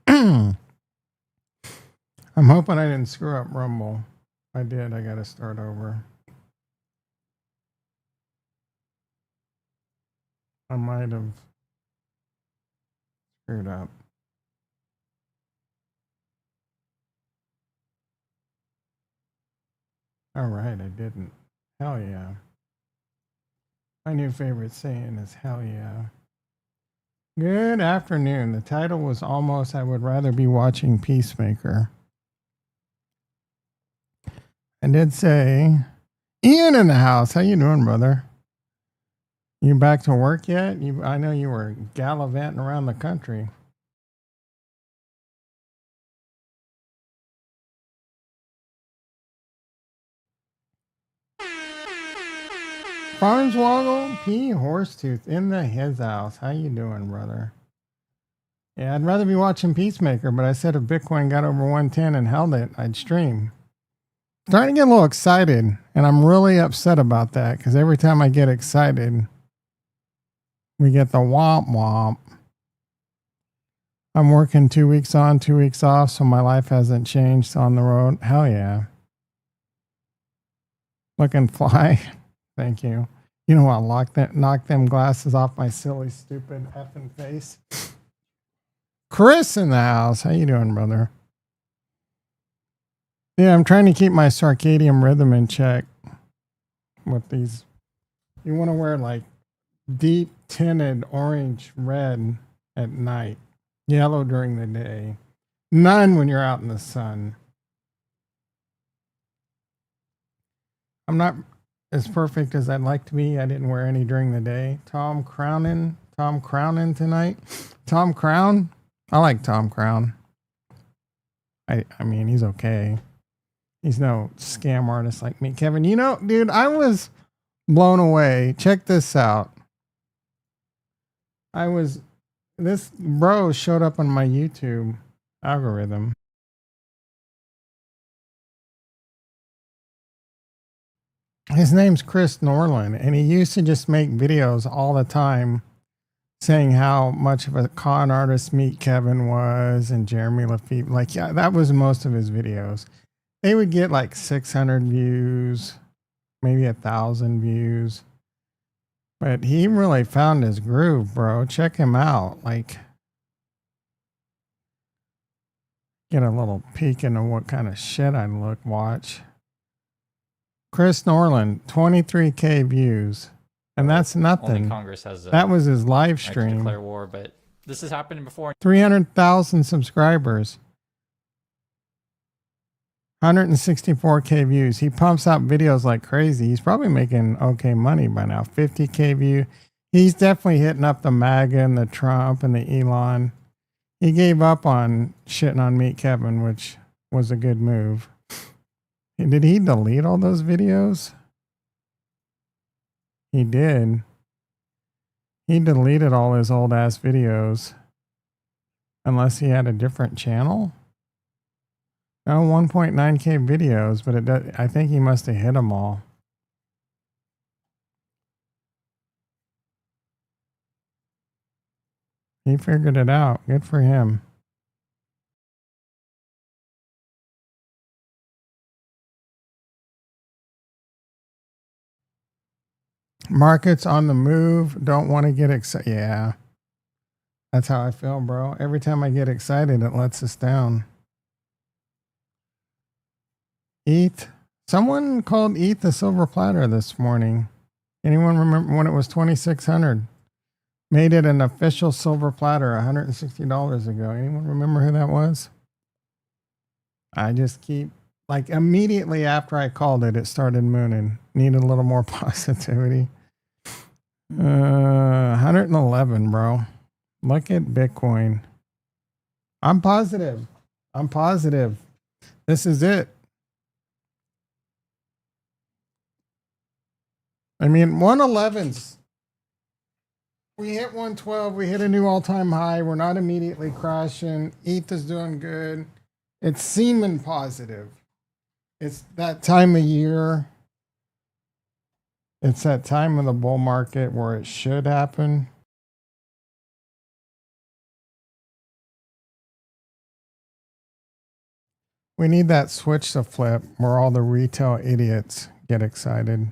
I'm hoping I didn't screw up Rumble. If I did, I gotta start over. I might have screwed up. All right, I didn't. Hell yeah. My new favorite saying is hell yeah. Good afternoon. The title was almost I would rather be watching Peacemaker. I did say Ian in the house. How you doing, brother? You back to work yet? I know you were gallivanting around the country. Farnswoggle P. Horsetooth in his house. How you doing, brother? Yeah, I'd rather be watching Peacemaker, but I said if Bitcoin got over 110 and held it, I'd stream. Starting to get a little excited, and I'm really upset about that because every time I get excited, we get the womp womp. I'm working 2 weeks on, 2 weeks off, so my life hasn't changed on the road. Hell yeah. Looking fly. Thank you. You know what? Knock them glasses off my silly, stupid effing face. Chris in the house. How you doing, brother? Yeah, I'm trying to keep my circadian rhythm in check with these. You want to wear like deep tinted orange red at night, yellow during the day, none when you're out in the sun. I'm not as perfect as I'd like to be. I didn't wear any during the day. Tom Crownin tonight. Tom Crown. I like Tom Crown. I mean, he's okay. He's no scam artist like me. Kevin, you know, dude, I was blown away. Check this out. This bro showed up on my YouTube algorithm. His name's Chris Norland, and he used to just make videos all the time saying how much of a con artist Meet Kevin was and Jeremy Lafitte. Like, yeah, that was most of his videos. They would get like 600 views, maybe 1,000 views. But he really found his groove, bro. Check him out. Like, get a little peek into what kind of shit I watch. Chris Norland, 23K views. And that's nothing. Only Congress has that was his live right to stream. declare war, but this has happened before. 300,000 subscribers. 164K views. He pumps out videos like crazy. He's probably making okay money by now. 50K view. He's definitely hitting up the MAGA and the Trump and the Elon. He gave up on shitting on Meet Kevin, which was a good move. Did he delete all those videos? He did. He deleted all his old ass videos. Unless he had a different channel. No, 1.9K videos, but I think he must have hit them all. He figured it out. Good for him. Markets on the move. Don't want to get excited. Yeah. That's how I feel, bro. Every time I get excited, it lets us down. ETH. Someone called ETH a silver platter this morning. Anyone remember when it was 2,600? Made it an official silver platter $160 ago. Anyone remember who that was? I just keep, like, immediately after I called it, it started mooning. Needed a little more positivity. 111, bro. Look at Bitcoin. I'm positive. This is it. I mean, 111's. We hit 112. We hit a new all-time high. We're not immediately crashing. ETH is doing good. It's seeming positive. It's that time of year. It's that time of the bull market where it should happen. We need that switch to flip where all the retail idiots get excited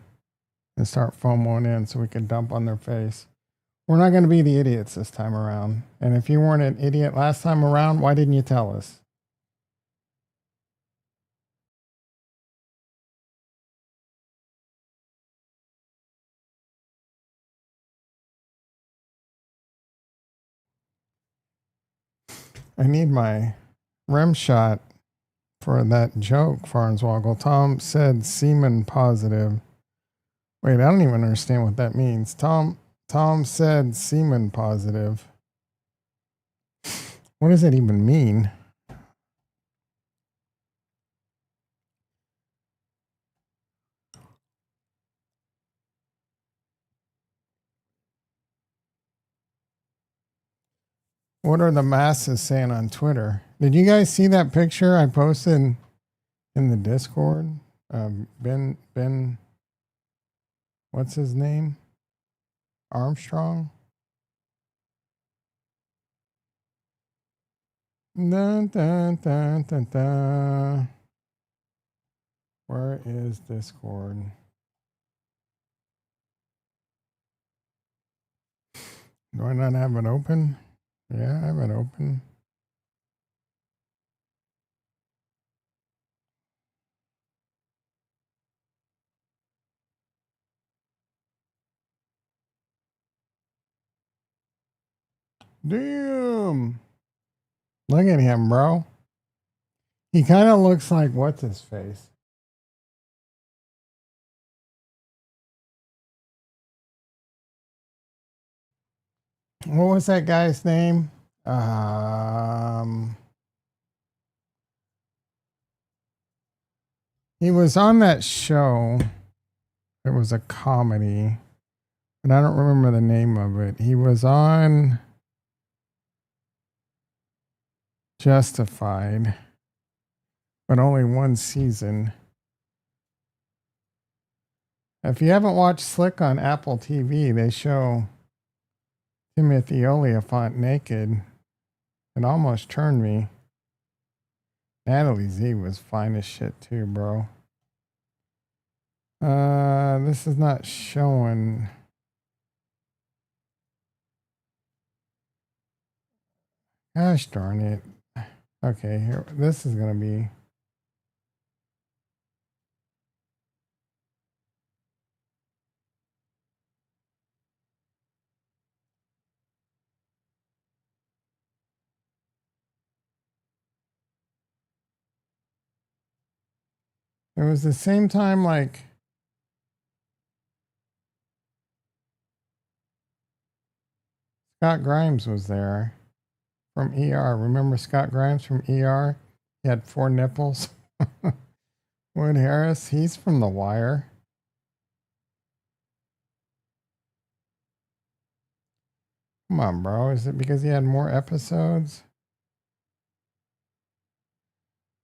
and start FOMOing in so we can dump on their face. We're not going to be the idiots this time around. And if you weren't an idiot last time around, why didn't you tell us? I need my rim shot for that joke, Farnswoggle. Tom said semen positive. Wait, I don't even understand what that means. Tom said semen positive. What does that even mean? What are the masses saying on Twitter? Did you guys see that picture I posted in the Discord? Ben, what's his name? Armstrong? Dun, dun, dun, dun, dun. Where is Discord? Do I not have it open? Yeah, I have it open. Damn. Look at him, bro. He kind of looks like what's his face? What was that guy's name? He was on that show. It was a comedy, but I don't remember the name of it. He was on Justified, but only one season. If you haven't watched Slick on Apple TV, they show Timothy Oliphant naked. It almost turned me. Natalie Z was fine as shit too, bro. This is not showing. Gosh darn it. Okay, here. This is gonna be. It was the same time like Scott Grimes was there from ER. Remember Scott Grimes from ER? He had 4 nipples. Wood Harris, he's from The Wire. Come on, bro. Is it because he had more episodes?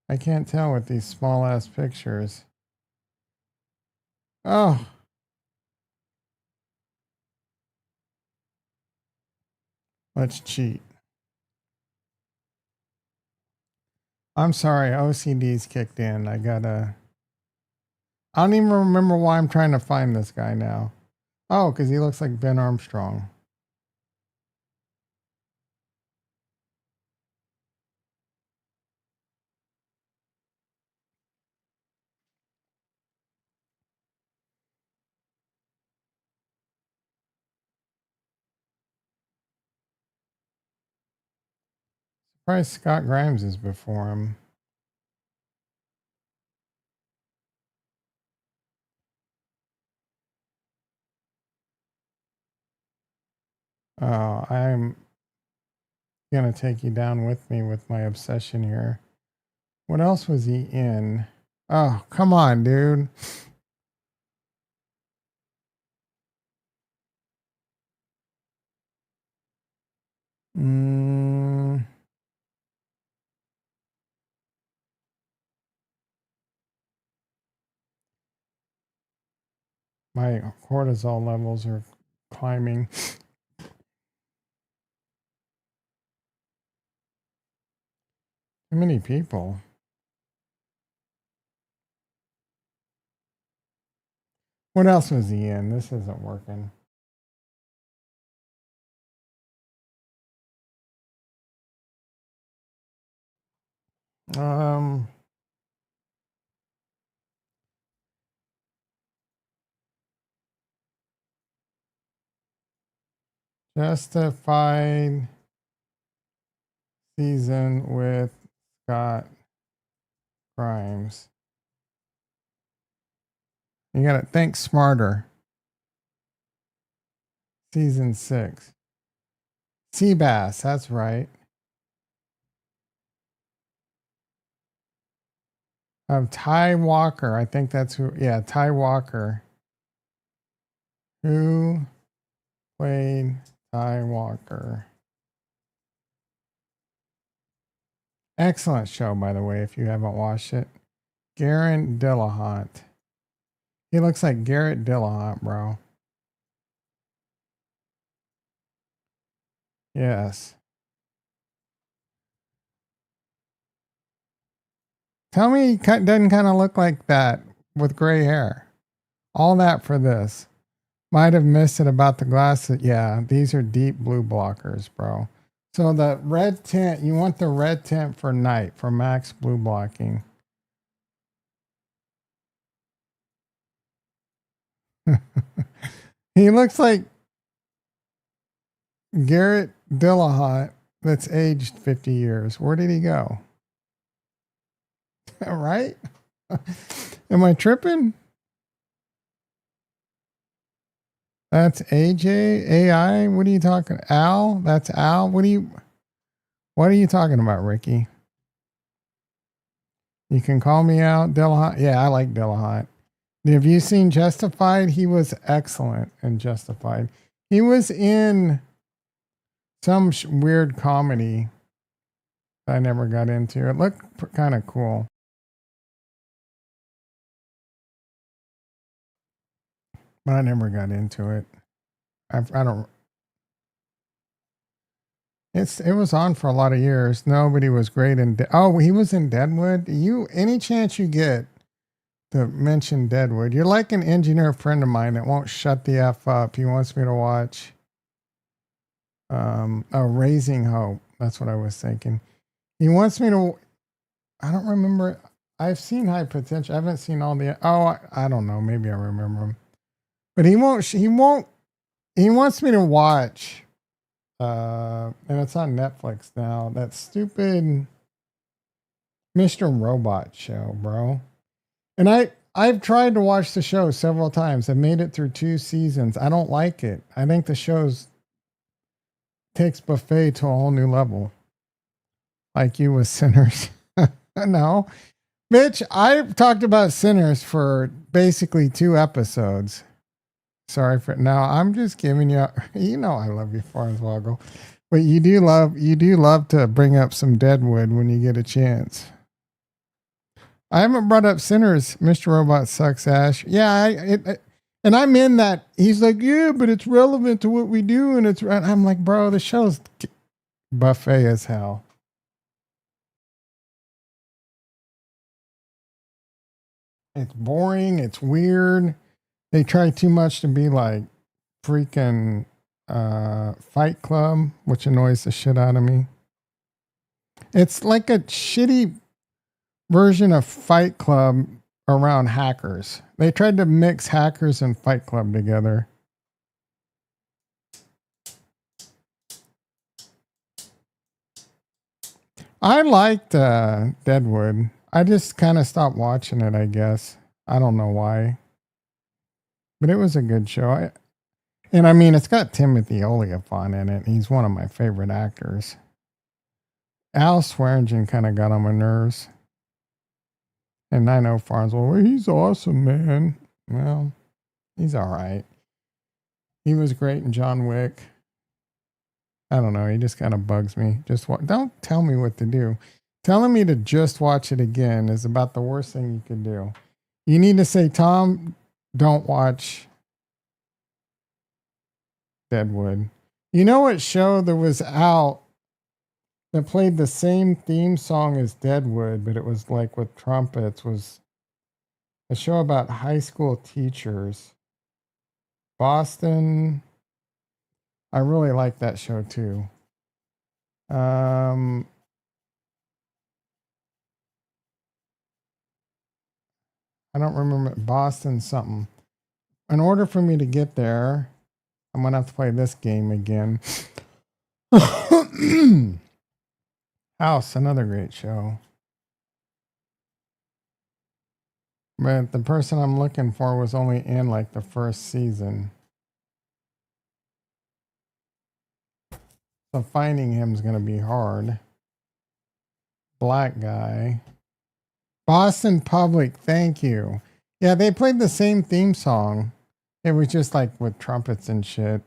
I can't tell with these small ass pictures. Oh. Let's cheat. I'm sorry, OCD's kicked in. I don't even remember why I'm trying to find this guy now. Oh, because he looks like Ben Armstrong. Surprised Scott Grimes is before him. Oh, I'm gonna take you down with me with my obsession here. What else was he in? Oh, come on, dude. My cortisol levels are climbing. Too many people. What else was he in? This isn't working. Um, Justified season with Scott Grimes. You gotta think smarter. Season 6. Seabass, that's right. Ty Walker. I think that's who. Yeah, Ty Walker. Who played Ty Walker? Excellent show, by the way, if you haven't watched it. Garrett Dillahunt. He looks like Garrett Dillahunt, bro. Yes. Tell me he doesn't kind of look like that with gray hair. All that for this. Might have missed it about the glasses. Yeah, these are deep blue blockers, bro. So the red tint, you want the red tint for night, for max blue blocking. He looks like Garrett Dillahunt that's aged 50 years. Where did he go? Right? Am I tripping? That's AJ AI. What are you talking? Al? That's Al. What are you talking about, Ricky? You can call me out, Dillahunt. Yeah, I like Dillahunt. Have you seen Justified? He was excellent in Justified. He was in some weird comedy I never got into. It looked kind of cool. But I never got into it. I don't. It was on for a lot of years. Nobody was great in. Oh, he was in Deadwood. Any chance you get to mention Deadwood? You're like an engineer friend of mine that won't shut the f up. He wants me to watch. Raising Hope. That's what I was thinking. He wants me to. I don't remember. I've seen High Potential. I haven't seen all the. Oh, I don't know. Maybe I remember him. But he won't. He won't. He wants me to watch. And it's on Netflix now. That stupid Mr. Robot show, bro. And I've tried to watch the show several times. I've made it through 2 seasons. I don't like it. I think the show's takes buffet to a whole new level. Like you with Sinners. No. Bitch, I've talked about Sinners for basically 2 episodes. Sorry for now. I'm just giving you. You know I love you, Farnswoggle, but you do love to bring up some Deadwood when you get a chance. I haven't brought up Sinners. Mr. Robot sucks ass. Yeah, and I'm in that. He's like, yeah, but it's relevant to what we do, and I'm like, bro, the show's buffet as hell. It's boring. It's weird. They try too much to be like freaking Fight Club, which annoys the shit out of me. It's like a shitty version of Fight Club around hackers. They tried to mix hackers and Fight Club together. I liked Deadwood. I just kind of stopped watching it, I guess. I don't know why. But it was a good show. And I mean, it's got Timothy Olyphant in it. He's one of my favorite actors. Al Swearingen kind of got on my nerves. And I know Farnsworth, well, he's awesome, man. Well, he's all right. He was great in John Wick. I don't know. He just kind of bugs me. Don't tell me what to do. Telling me to just watch it again is about the worst thing you can do. You need to say, Tom, don't watch Deadwood. You know what show there was out that played the same theme song as Deadwood, but it was like with trumpets, was a show about high school teachers. Boston. I really like that show too. I don't remember Boston something. In order for me to get there, I'm gonna have to play this game again. House, another great show. But the person I'm looking for was only in like the first season. So finding him is gonna be hard. Black guy. Boston Public, thank you. Yeah, they played the same theme song. It was just like with trumpets and shit.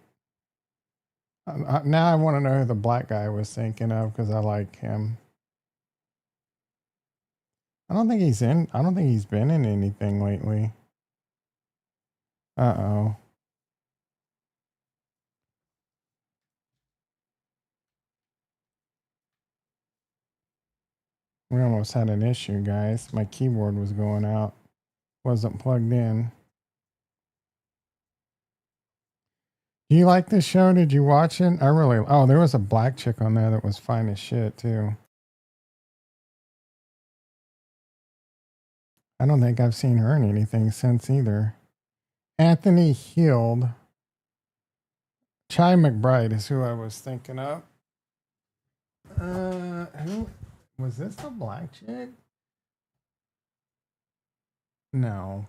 Now I want to know who the black guy was thinking of because I like him. I don't think he's been in anything lately. Uh-oh. We almost had an issue, guys. My keyboard was going out. Wasn't plugged in. Do you like this show? Did you watch it? Oh, there was a black chick on there that was fine as shit, too. I don't think I've seen her in anything since either. Anthony Heald. Chai McBride is who I was thinking of. Who was this? The black chick? No,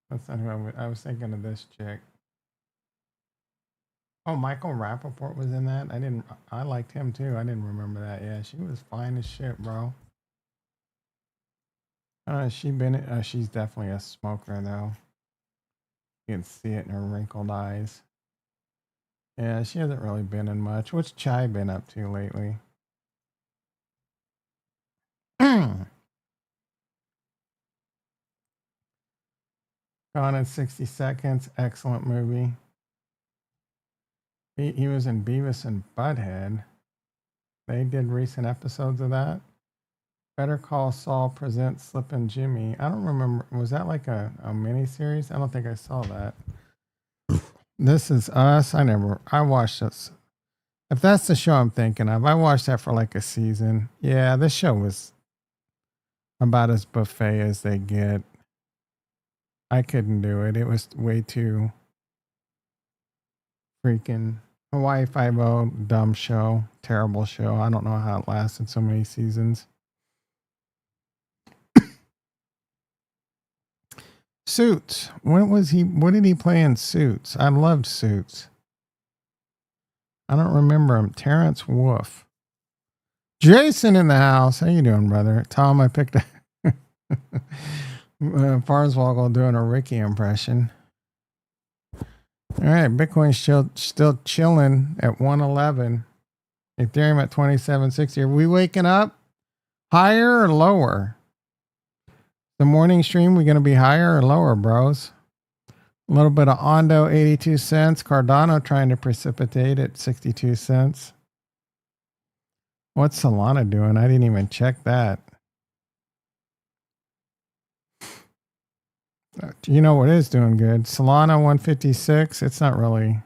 that's not who I was thinking of. This chick. Oh, Michael Rappaport was in that. I liked him too. I didn't remember that. Yeah, she was fine as shit, bro. She's definitely a smoker though. You can see it in her wrinkled eyes. Yeah, she hasn't really been in much. What's Chai been up to lately? Gone in 60 Seconds. Excellent movie. He was in Beavis and Butthead. They did recent episodes of that. Better Call Saul presents Slippin' Jimmy. I don't remember. Was that like a mini series? I don't think I saw that. This Is Us. I watched this. If that's the show I'm thinking of, I watched that for like a season. Yeah, this show was about as buffet as they get. I couldn't do it. It was way too freaking Hawaii Five-O, dumb show, terrible show. I don't know how it lasted so many seasons. Suits. What did he play in Suits? I loved Suits. I don't remember him. Terrence Wolf. Jason in the house. How you doing, brother? Tom, I picked Farswoggle doing a Ricky impression. All right, Bitcoin's still chilling at 111. Ethereum at 2760. Are we waking up higher or lower? The morning stream, we going to be higher or lower, bros? A little bit of Ondo, 82 cents. Cardano trying to precipitate at 62 cents. What's Solana doing? I didn't even check that. You know what is doing good? Solana 156. It's not really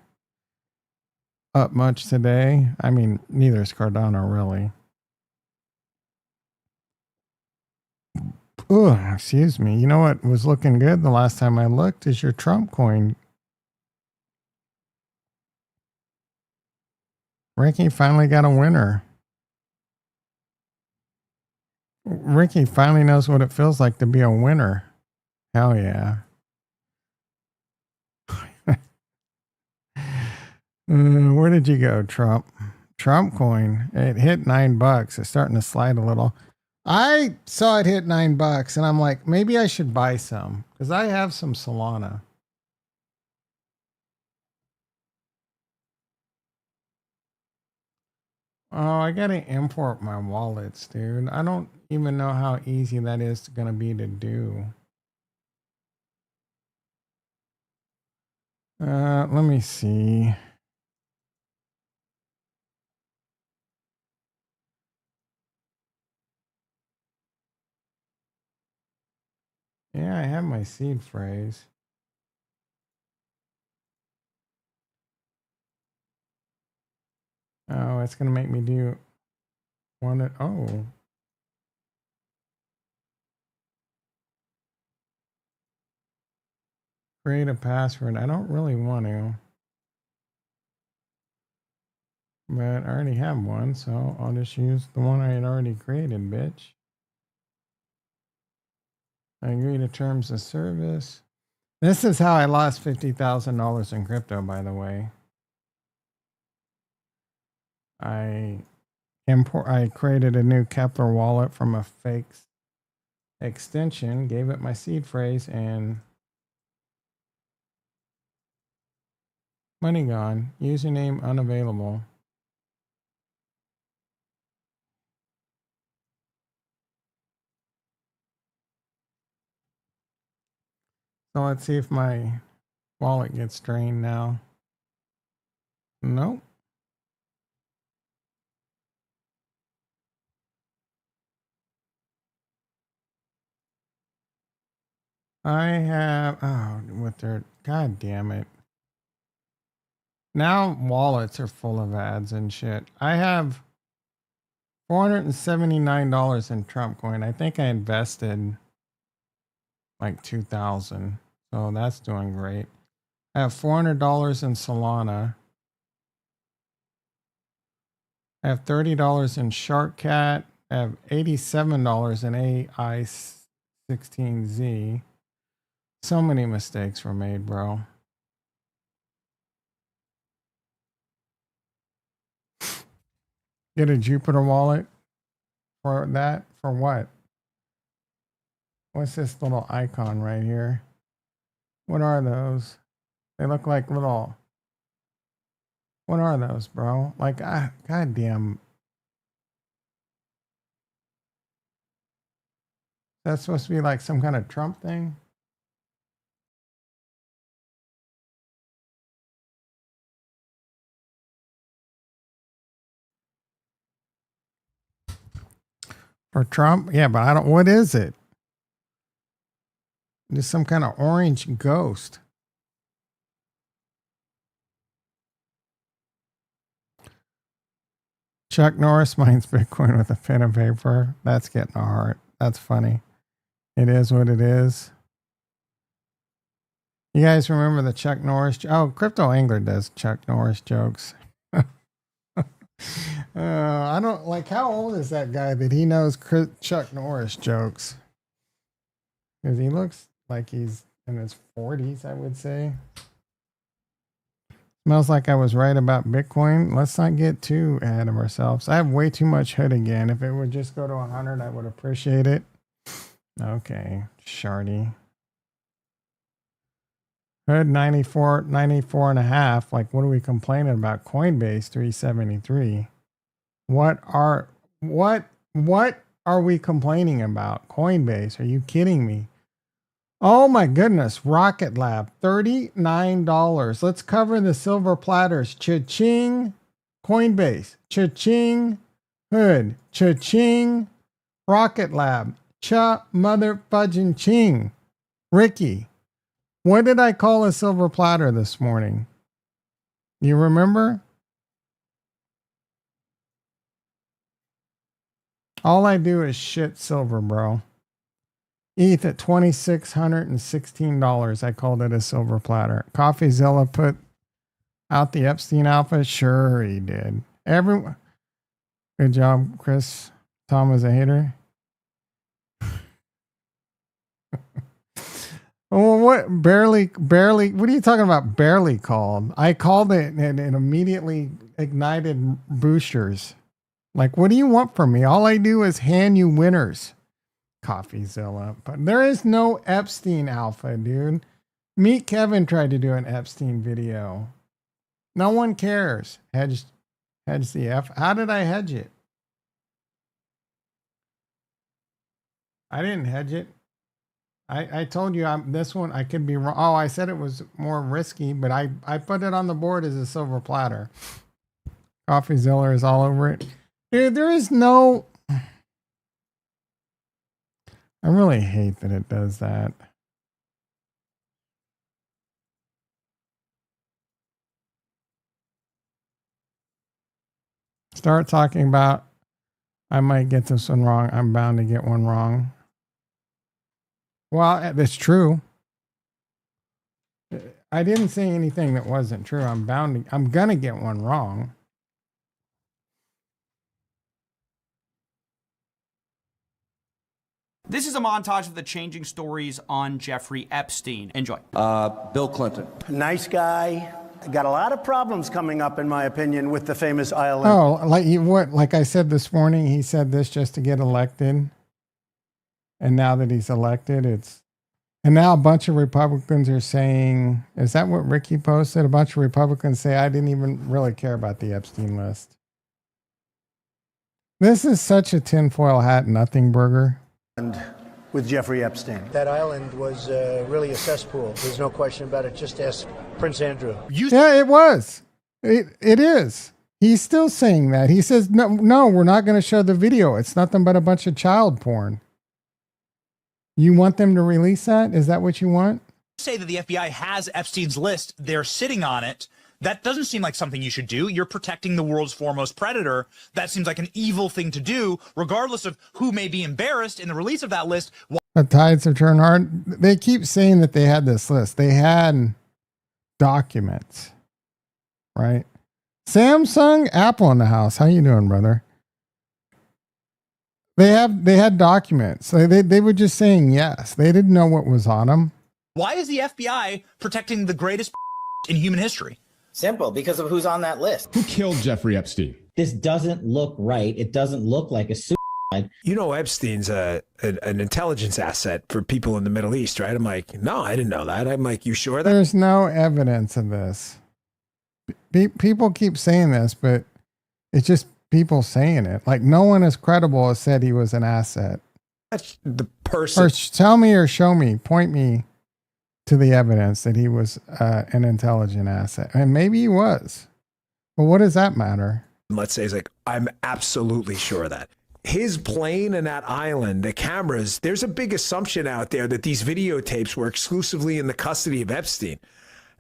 up much today. I mean, neither is Cardano really. Oh, excuse me. You know what was looking good the last time I looked is your Trump coin. Ricky finally got a winner. Ricky finally knows what it feels like to be a winner. Hell yeah. Where did you go, Trump? Trump coin. It hit $9. It's starting to slide a little. I saw it hit $9 and I'm like, maybe I should buy some because I have some Solana. Oh, I gotta import my wallets, dude. I don't even know how easy that is gonna be to do. Let me see. Yeah, I have my seed phrase. Oh, it's going to make me do one. Oh. Create a password. I don't really want to. But I already have one, so I'll just use the one I had already created, bitch. I agree to terms of service. This is how I lost $50,000 in crypto, by the way. I created a new Kepler wallet from a fake extension, gave it my seed phrase, and money gone. Username unavailable. So let's see if my wallet gets drained now. Nope. I have, oh, with their, god damn it. Now wallets are full of ads and shit. I have $479 in Trump coin. I think I invested like 2,000. So that's doing great. I have $400 in Solana. I have $30 in SharkCat. I have $87 in AI16Z. So many mistakes were made, bro. Get a Jupiter wallet for that? For what? What's this little icon right here? What are those? They look like little. What are those, bro? Like, goddamn. That's supposed to be like some kind of Trump thing? For Trump? Yeah, but I don't. What is it? Just some kind of orange ghost. Chuck Norris mines Bitcoin with a pen and paper. That's getting a heart. That's funny. It is what it is. You guys remember the Chuck Norris? Oh, Crypto Angler does Chuck Norris jokes. I don't like, how old is that guy that he knows Chuck Norris jokes? Because he looks like he's in his 40s, I would say. Smells like I was right about Bitcoin. Let's not get too ahead of ourselves. I have way too much hood again. If it would just go to 100, I would appreciate it. Okay, Shardy. Hood 94 and a half. Like, what are we complaining about? Coinbase 373. What are we complaining about? Coinbase? Are you kidding me? Oh my goodness. Rocket Lab, $39. Let's cover the silver platters. Cha-ching. Coinbase. Cha-ching. Hood. Cha-ching. Rocket Lab. Cha mother fudging ching. Ricky, what did I call a silver platter this morning? You remember? All I do is shit silver, bro. ETH at $2,616. I called it a silver platter. CoffeeZilla put out the Epstein Alpha. Sure, he did. Everyone. Good job, Chris. Tom is a hater. Well, what barely? What are you talking about? Barely called. I called it and it immediately ignited boosters. Like, what do you want from me? All I do is hand you winners. CoffeeZilla. But there is no Epstein Alpha, dude. Meet Kevin tried to do an Epstein video. No one cares. Hedge the F. How did I hedge it? I didn't hedge it. I told you this one I could be wrong. Oh, I said it was more risky, but I put it on the board as a silver platter. CoffeeZilla is all over it. Dude, there is no. I really hate that it does that. start talking about, I might get this one wrong. I'm bound to get one wrong. Well, that's true. I didn't say anything that wasn't true. I'm gonna get one wrong. This is a montage of the changing stories on Jeffrey Epstein. Enjoy. Bill Clinton. Nice guy. Got a lot of problems coming up, in my opinion, with the famous island. Oh, like I said this morning, he said this just to get elected. And now that he's elected, and now a bunch of Republicans are saying, is that what Ricky posted? A bunch of Republicans say, I didn't even really care about the Epstein list. This is such a tinfoil hat nothing burger. And with Jeffrey Epstein. That island was really a cesspool. There's no question about it. Just ask Prince Andrew. Yeah, it was. It is. He's still saying that. He says, no, we're not going to show the video. It's nothing but a bunch of child porn. You want them to release that? Is that what you want? Say that the FBI has Epstein's list. They're sitting on it. That doesn't seem like something you should do. You're protecting the world's foremost predator. That seems like an evil thing to do, regardless of who may be embarrassed in the release of that list. The tides have turned hard. They keep saying that they had this list. They had documents, right? Samsung, Apple in the house. How you doing, brother? They had documents. They were just saying yes. They didn't know what was on them. Why is the FBI protecting the greatest in human history? Simple, because of who's on that list. Who killed Jeffrey Epstein? This doesn't look right. It doesn't look like a suicide. You know, Epstein's an intelligence asset for people in the Middle East, right? I'm like, no, I didn't know that. I'm like, you sure that? There's no evidence of this. People keep saying this, but it's just people saying it. Like, no one as credible has said he was an asset. That's the person. Or tell me or show me, point me to the evidence that he was an intelligent asset. And maybe he was. But what does that matter? Let's say he's like, I'm absolutely sure of that. His plane and that island, the cameras, there's a big assumption out there that these videotapes were exclusively in the custody of Epstein.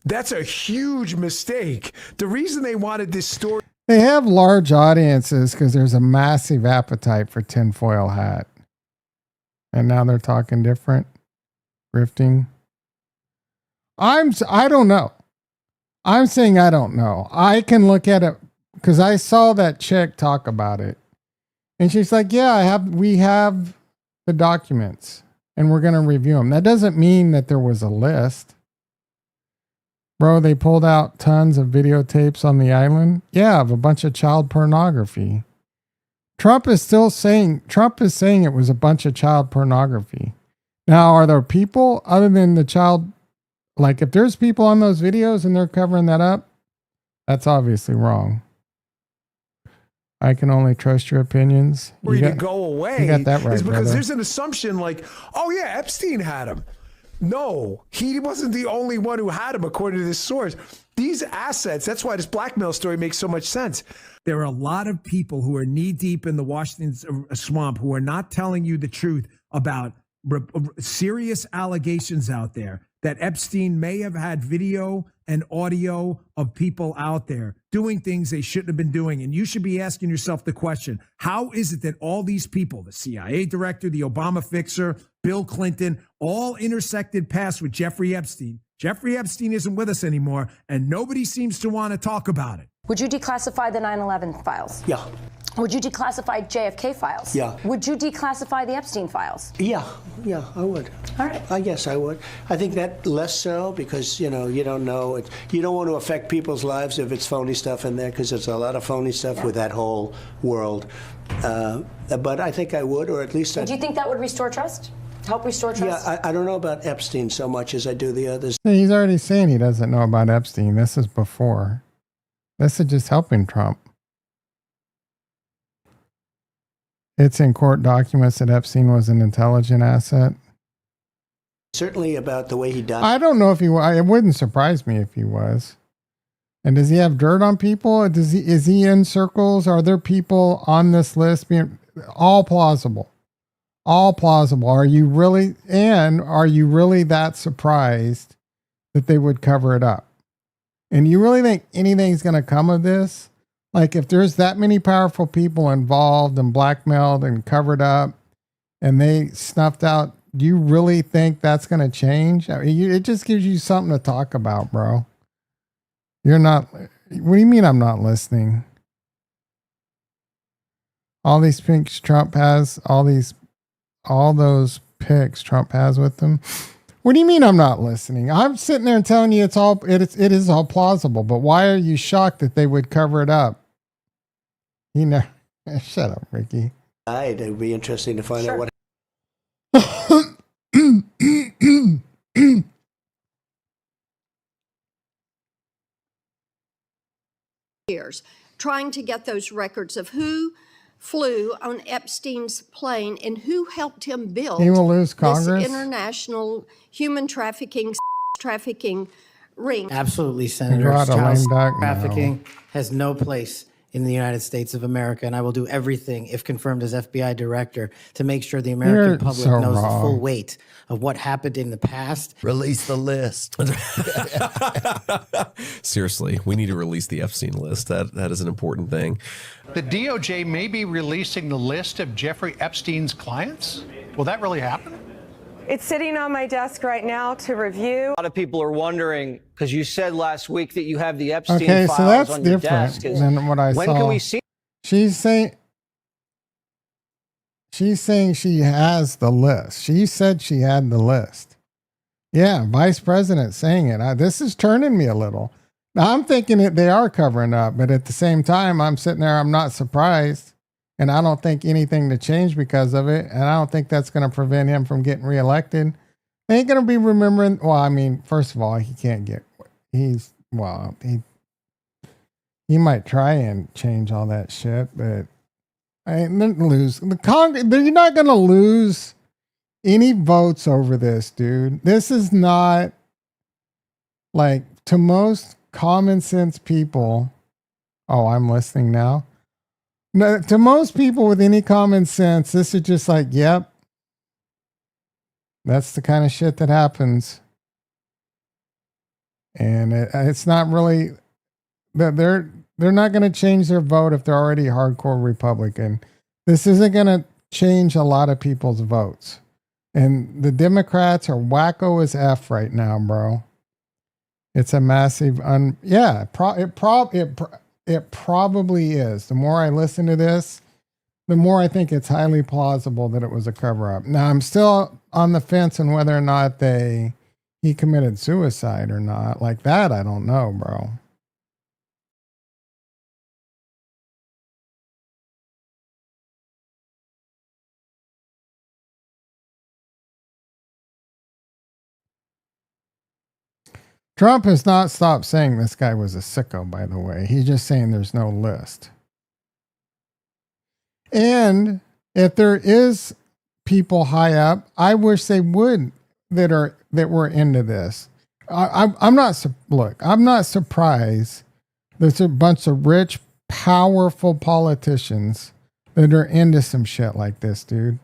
That's a huge mistake. The reason they wanted this story. They have large audiences because there's a massive appetite for tinfoil hat. And now they're talking different, grifting. I don't know. I'm saying I don't know. I can look at it because I saw that chick talk about it. And she's like, yeah, we have the documents and we're going to review them. That doesn't mean that there was a list. Bro, they pulled out tons of videotapes on the island. Yeah, of a bunch of child pornography. Trump is saying it was a bunch of child pornography. Now, are there people other than the child? Like, if there's people on those videos and they're covering that up, that's obviously wrong. I can only trust your opinions. To go away. You got that right, is because brother. There's an assumption like, oh yeah, Epstein had him. No, he wasn't the only one who had him, according to this source. These assets, that's why this blackmail story makes so much sense. There are a lot of people who are knee deep in the Washington swamp who are not telling you the truth about serious allegations out there that Epstein may have had video and audio of people out there doing things they shouldn't have been doing. And you should be asking yourself the question, how is it that all these people, the CIA director, the Obama fixer, Bill Clinton, all intersected paths with Jeffrey Epstein? Jeffrey Epstein isn't with us anymore, and nobody seems to want to talk about it. Would you declassify the 9/11 files? Yeah. Would you declassify JFK files? Yeah. Would you declassify the Epstein files? Yeah, I would. All right. I guess I would. I think that less so because, you don't know. You don't want to affect people's lives if it's phony stuff in there because there's a lot of phony stuff with that whole world. But I think I would, or at least Do you think that would restore trust? Help restore trust? Yeah, I don't know about Epstein so much as I do the others. He's already saying he doesn't know about Epstein. This is before. This is just helping Trump. It's in court documents that Epstein was an intelligent asset. Certainly about the way he died. I don't know if he was. It wouldn't surprise me if he was. And does he have dirt on people? Is he in circles? Are there people on this list all plausible? All plausible. Are you really that surprised that they would cover it up? And you really think anything's going to come of this? Like, if there's that many powerful people involved and blackmailed and covered up and they snuffed out, do you really think that's going to change? I mean, it just gives you something to talk about, bro. You're not, what do you mean I'm not listening? All these pics Trump has, all those pics Trump has with them. What do you mean I'm not listening? I'm sitting there and telling you it is all plausible, but why are you shocked that they would cover it up? You know, shut up, Ricky. It'd be interesting to find out what. Years trying to get those records of who flew on Epstein's plane and who helped him build He will lose Congress. this international human trafficking ring. Absolutely, He brought Senator. a lame Child duck? trafficking has no place in the United States of America, and I will do everything, if confirmed as FBI director, to make sure the American You're public so knows the wrong. full weight of what happened in the past. Release the list. Seriously, we need to release the Epstein list. That is an important thing. The DOJ may be releasing the list of Jeffrey Epstein's clients. Will that really happen? It's sitting on my desk right now to review. A lot of people are wondering, because you said last week that you have the Epstein Okay, files so that's on your different desk. than what I when saw. can we see? She's saying she has the list. She said she had the list. Yeah, Vice President saying it. This is turning me a little. Now, I'm thinking that they are covering up, but at the same time, I'm sitting there, I'm not surprised. And I don't think anything to change because of it. And I don't think that's going to prevent him from getting reelected. They ain't going to be remembering. Well, I mean, first of all, he can't get, he might try and change all that shit, but I ain't lose the Congress. You're not going to lose any votes over this, dude. This is not like, to most common sense people. Oh, I'm listening now. No, to most people with any common sense, this is just like, yep, that's the kind of shit that happens. And it's not really, they're not going to change their vote if they're already hardcore Republican. This isn't going to change a lot of people's votes. And the Democrats are wacko as F right now, bro. It's a massive, it probably is. The more I listen to this, the more I think it's highly plausible that it was a cover up. Now, I'm still on the fence on whether or not he committed suicide or not. Like that, I don't know, bro. Trump has not stopped saying this guy was a sicko, by the way. He's just saying there's no list. And if there is people high up, I wish they would that were into this. I'm not surprised there's a bunch of rich, powerful politicians that are into some shit like this, dude.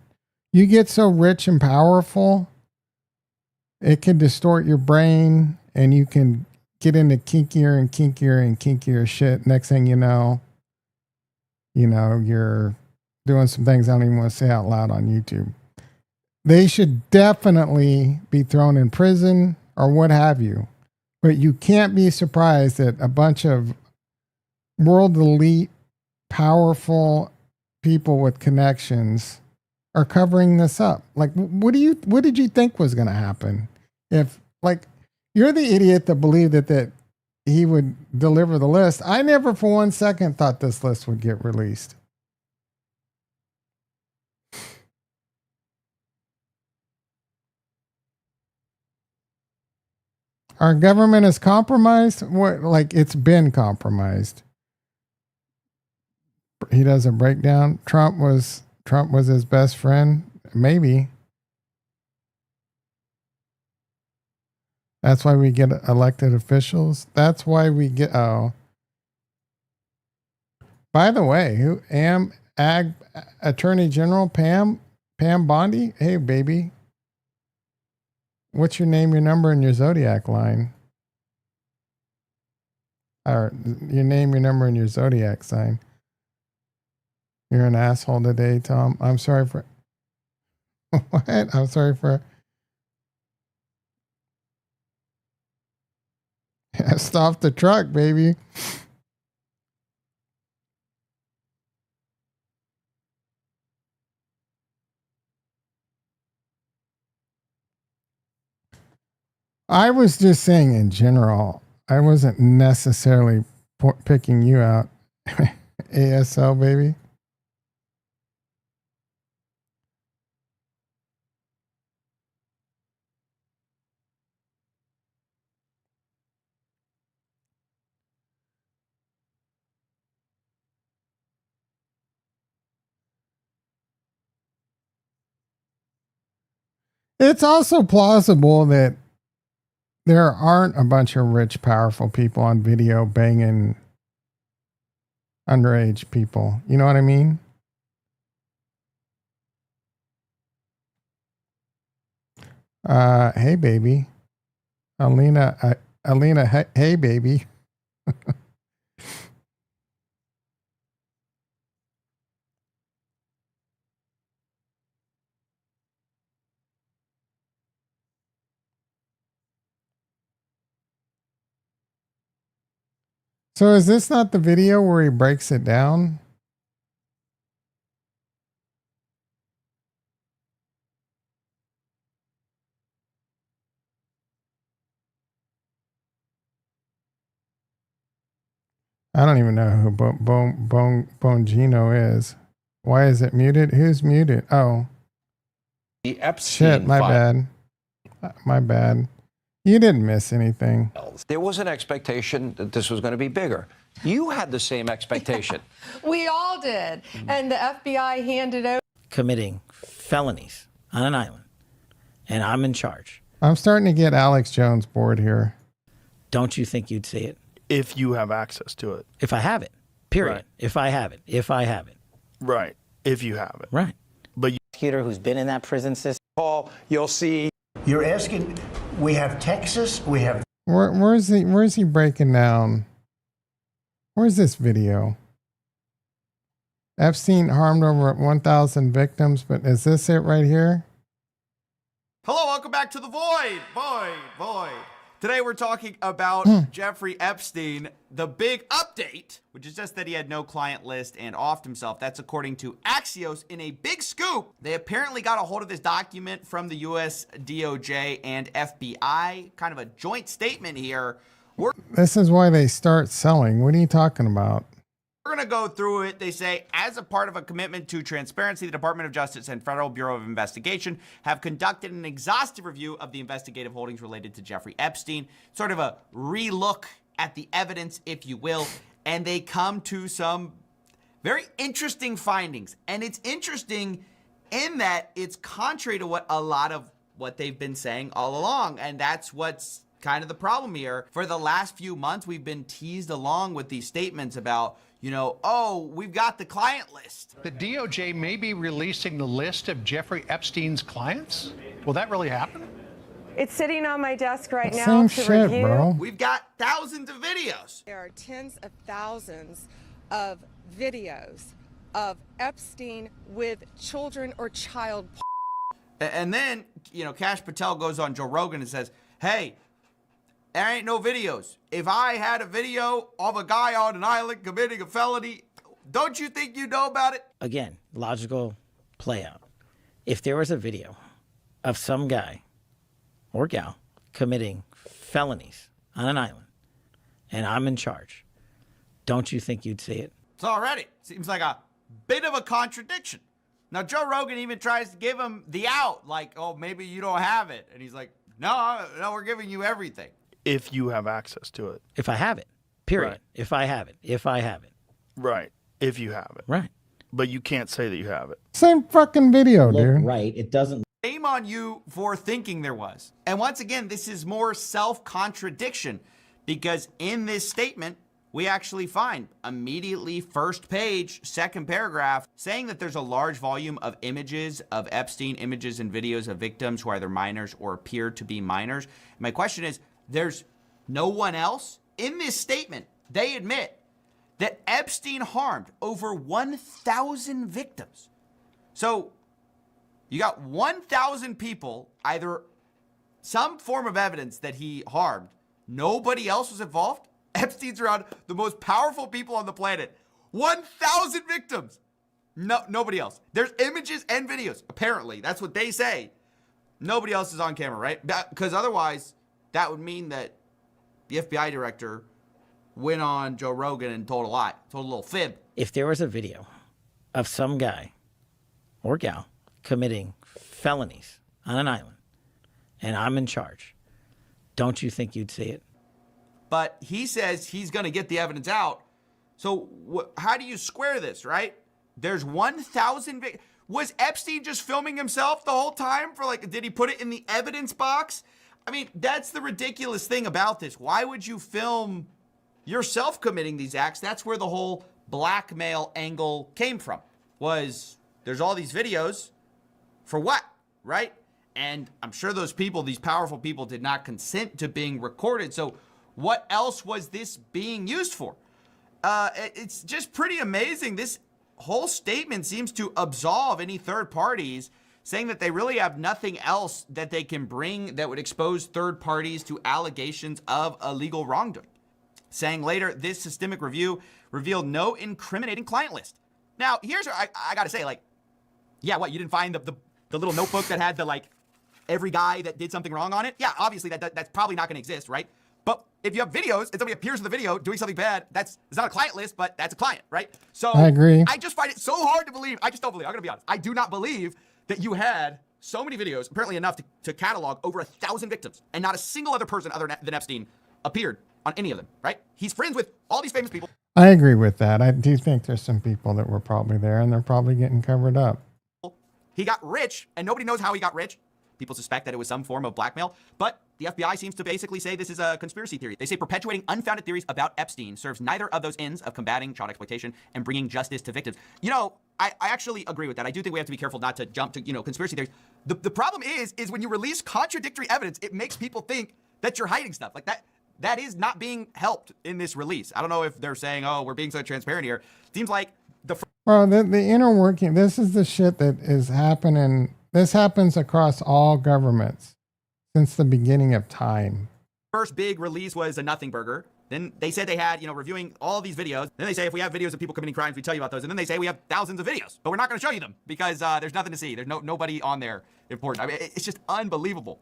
You get so rich and powerful, it can distort your brain. And you can get into kinkier and kinkier and kinkier shit. Next thing you know, you're doing some things I don't even want to say out loud on YouTube. They should definitely be thrown in prison or what have you. But you can't be surprised that a bunch of world elite, powerful people with connections are covering this up. Like, what did you think was going to happen? If, like, you're the idiot that believed that he would deliver the list. I never for 1 second thought this list would get released. Our government is compromised? What, like it's been compromised. He does a breakdown. Trump was his best friend. Maybe. That's why we get elected officials. That's why we get, by the way, Attorney General Pam Bondi? Hey, baby. What's your name, your number, and your Zodiac line? Or your name, your number, and your zodiac sign. You're an asshole today, Tom. I'm sorry for... What? I'm sorry for... Stop the truck, baby. I was just saying in general. I wasn't necessarily picking you out. ASL, baby. It's also plausible that there aren't a bunch of rich, powerful people on video banging underage people. You know what I mean? Hey, baby. Alina, hey, baby. So is this not the video where he breaks it down? I don't even know who Bongino is. Why is it muted? Who's muted? Oh. The Epstein Shit, my bad. My bad. You didn't miss anything. There was an expectation that this was going to be bigger. You had the same expectation. We all did. And the FBI handed over. Committing felonies on an island, and I'm in charge. I'm starting to get Alex Jones bored here. Don't you think you'd see it? If you have access to it. If I have it. Period. Right. If I have it. If I have it. Right. If you have it. Right. But you... Prosecutor who's been in that prison system. Paul, you'll see. You're asking, we have Texas, we have... Where's he breaking down? Where's this video? Epstein harmed over 1,000 victims, but is this it right here? Hello, welcome back to The Void. Void. Today we're talking about Jeffrey Epstein, the big update, which is just that he had no client list and offed himself. That's according to Axios. In a big scoop, they apparently got a hold of this document from the US DOJ and FBI, kind of a joint statement here. This is why they start selling. What are you talking about? We're going to go through it. They say, as a part of a commitment to transparency, the Department of Justice and Federal Bureau of Investigation have conducted an exhaustive review of the investigative holdings related to Jeffrey Epstein, sort of a relook at the evidence, if you will, and they come to some very interesting findings. And it's interesting in that it's contrary to what a lot of what they've been saying all along, and that's what's kind of the problem here. For the last few months, we've been teased along with these statements about, you know, oh, we've got the client list. The DOJ may be releasing the list of Jeffrey Epstein's clients. Will that really happen? It's sitting on my desk right now Same to shit, review. bro. We've got thousands of videos. There are tens of thousands of videos of Epstein with children or child. And then, you know, Kash Patel goes on Joe Rogan and says, hey, there ain't no videos. If I had a video of a guy on an island committing a felony, don't you think you know about it? Again, logical play out. If there was a video of some guy or gal committing felonies on an island and I'm in charge, don't you think you'd see it? It's already seems like a bit of a contradiction. Now, Joe Rogan even tries to give him the out, like, oh, maybe you don't have it. And he's like, no, we're giving you everything. If you have access to it. If I have it. Period. Right. If I have it. If I have it. Right. If you have it. Right. But you can't say that you have it. Same fucking video, dude. Right. It doesn't. Shame on you for thinking there was. And once again, this is more self-contradiction because in this statement, we actually find immediately first page, second paragraph, saying that there's a large volume of images of Epstein, images and videos of victims who are either minors or appear to be minors. My question is, there's no one else in this statement they admit that Epstein harmed over 1,000 victims. So you got 1,000 people, either some form of evidence that he harmed. Nobody else was involved. Epstein's around the most powerful people on the planet. 1,000 victims. No, nobody else. There's images and videos. Apparently, that's what they say. Nobody else is on camera, right? Because otherwise, that would mean that the FBI director went on Joe Rogan and told a lie, told a little fib. If there was a video of some guy or gal committing felonies on an island and I'm in charge, don't you think you'd see it? But he says he's going to get the evidence out. So how do you square this, right? There's 1,000 Was Epstein just filming himself the whole time for did he put it in the evidence box? I mean, that's the ridiculous thing about this. Why would you film yourself committing these acts? That's where the whole blackmail angle came from. There's all these videos for what, right? And I'm sure those people, these powerful people, did not consent to being recorded. So what else was this being used for? It's just pretty amazing. This whole statement seems to absolve any third parties, saying that they really have nothing else that they can bring that would expose third parties to allegations of illegal wrongdoing. Saying later, this systemic review revealed no incriminating client list. Now, here's what I got to say, yeah, what, you didn't find the little notebook that had every guy that did something wrong on it? Yeah, obviously that's probably not going to exist, right? But if you have videos and somebody appears in the video doing something bad, it's not a client list, but that's a client, right? So I agree. I just find it so hard to believe. I just don't believe. I'm going to be honest. I do not believe that you had so many videos, apparently enough to catalog over 1,000 victims, and not a single other person other than Epstein appeared on any of them, right? He's friends with all these famous people. I agree with that. I do think there's some people that were probably there, and they're probably getting covered up. He got rich, and nobody knows how he got rich. People suspect that it was some form of blackmail, but the FBI seems to basically say this is a conspiracy theory. They say perpetuating unfounded theories about Epstein serves neither of those ends of combating child exploitation and bringing justice to victims. You know, I actually agree with that. I do think we have to be careful not to jump to, conspiracy theories. The problem is when you release contradictory evidence, it makes people think that you're hiding stuff. That is not being helped in this release. I don't know if they're saying, oh, we're being so transparent here. Seems like Well, the inner working, this is the shit that is happening. This happens across all governments since the beginning of time. First big release was a nothing burger. Then they said they had, reviewing all these videos. Then they say if we have videos of people committing crimes, we tell you about those. And then they say we have thousands of videos, but we're not going to show you them because there's nothing to see. There's nobody on there important. I mean, it's just unbelievable.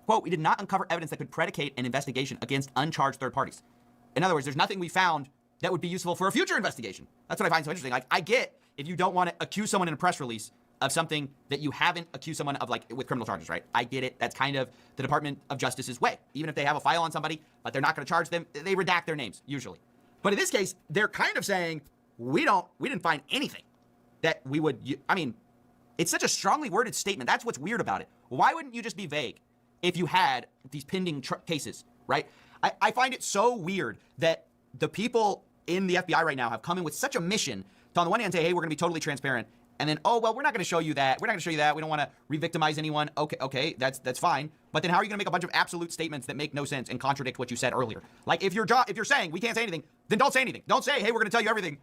Quote, we did not uncover evidence that could predicate an investigation against uncharged third parties. In other words, there's nothing we found that would be useful for a future investigation. That's what I find so interesting. I get if you don't want to accuse someone in a press release of something that you haven't accused someone of, with criminal charges, right? I get it. That's kind of the Department of Justice's way. Even if they have a file on somebody, but they're not going to charge them, they redact their names, usually. But in this case, they're kind of saying, we didn't find anything that we would, it's such a strongly worded statement. That's what's weird about it. Why wouldn't you just be vague if you had these pending cases, right? I find it so weird that the people in the FBI right now have come in with such a mission to, on the one hand, say, hey, we're going to be totally transparent. And then, oh, well, we're not going to show you that. We're not going to show you that. We don't want to re-victimize anyone. Okay, that's fine. But then how are you going to make a bunch of absolute statements that make no sense and contradict what you said earlier? If you're saying we can't say anything, then don't say anything. Don't say, hey, we're going to tell you everything.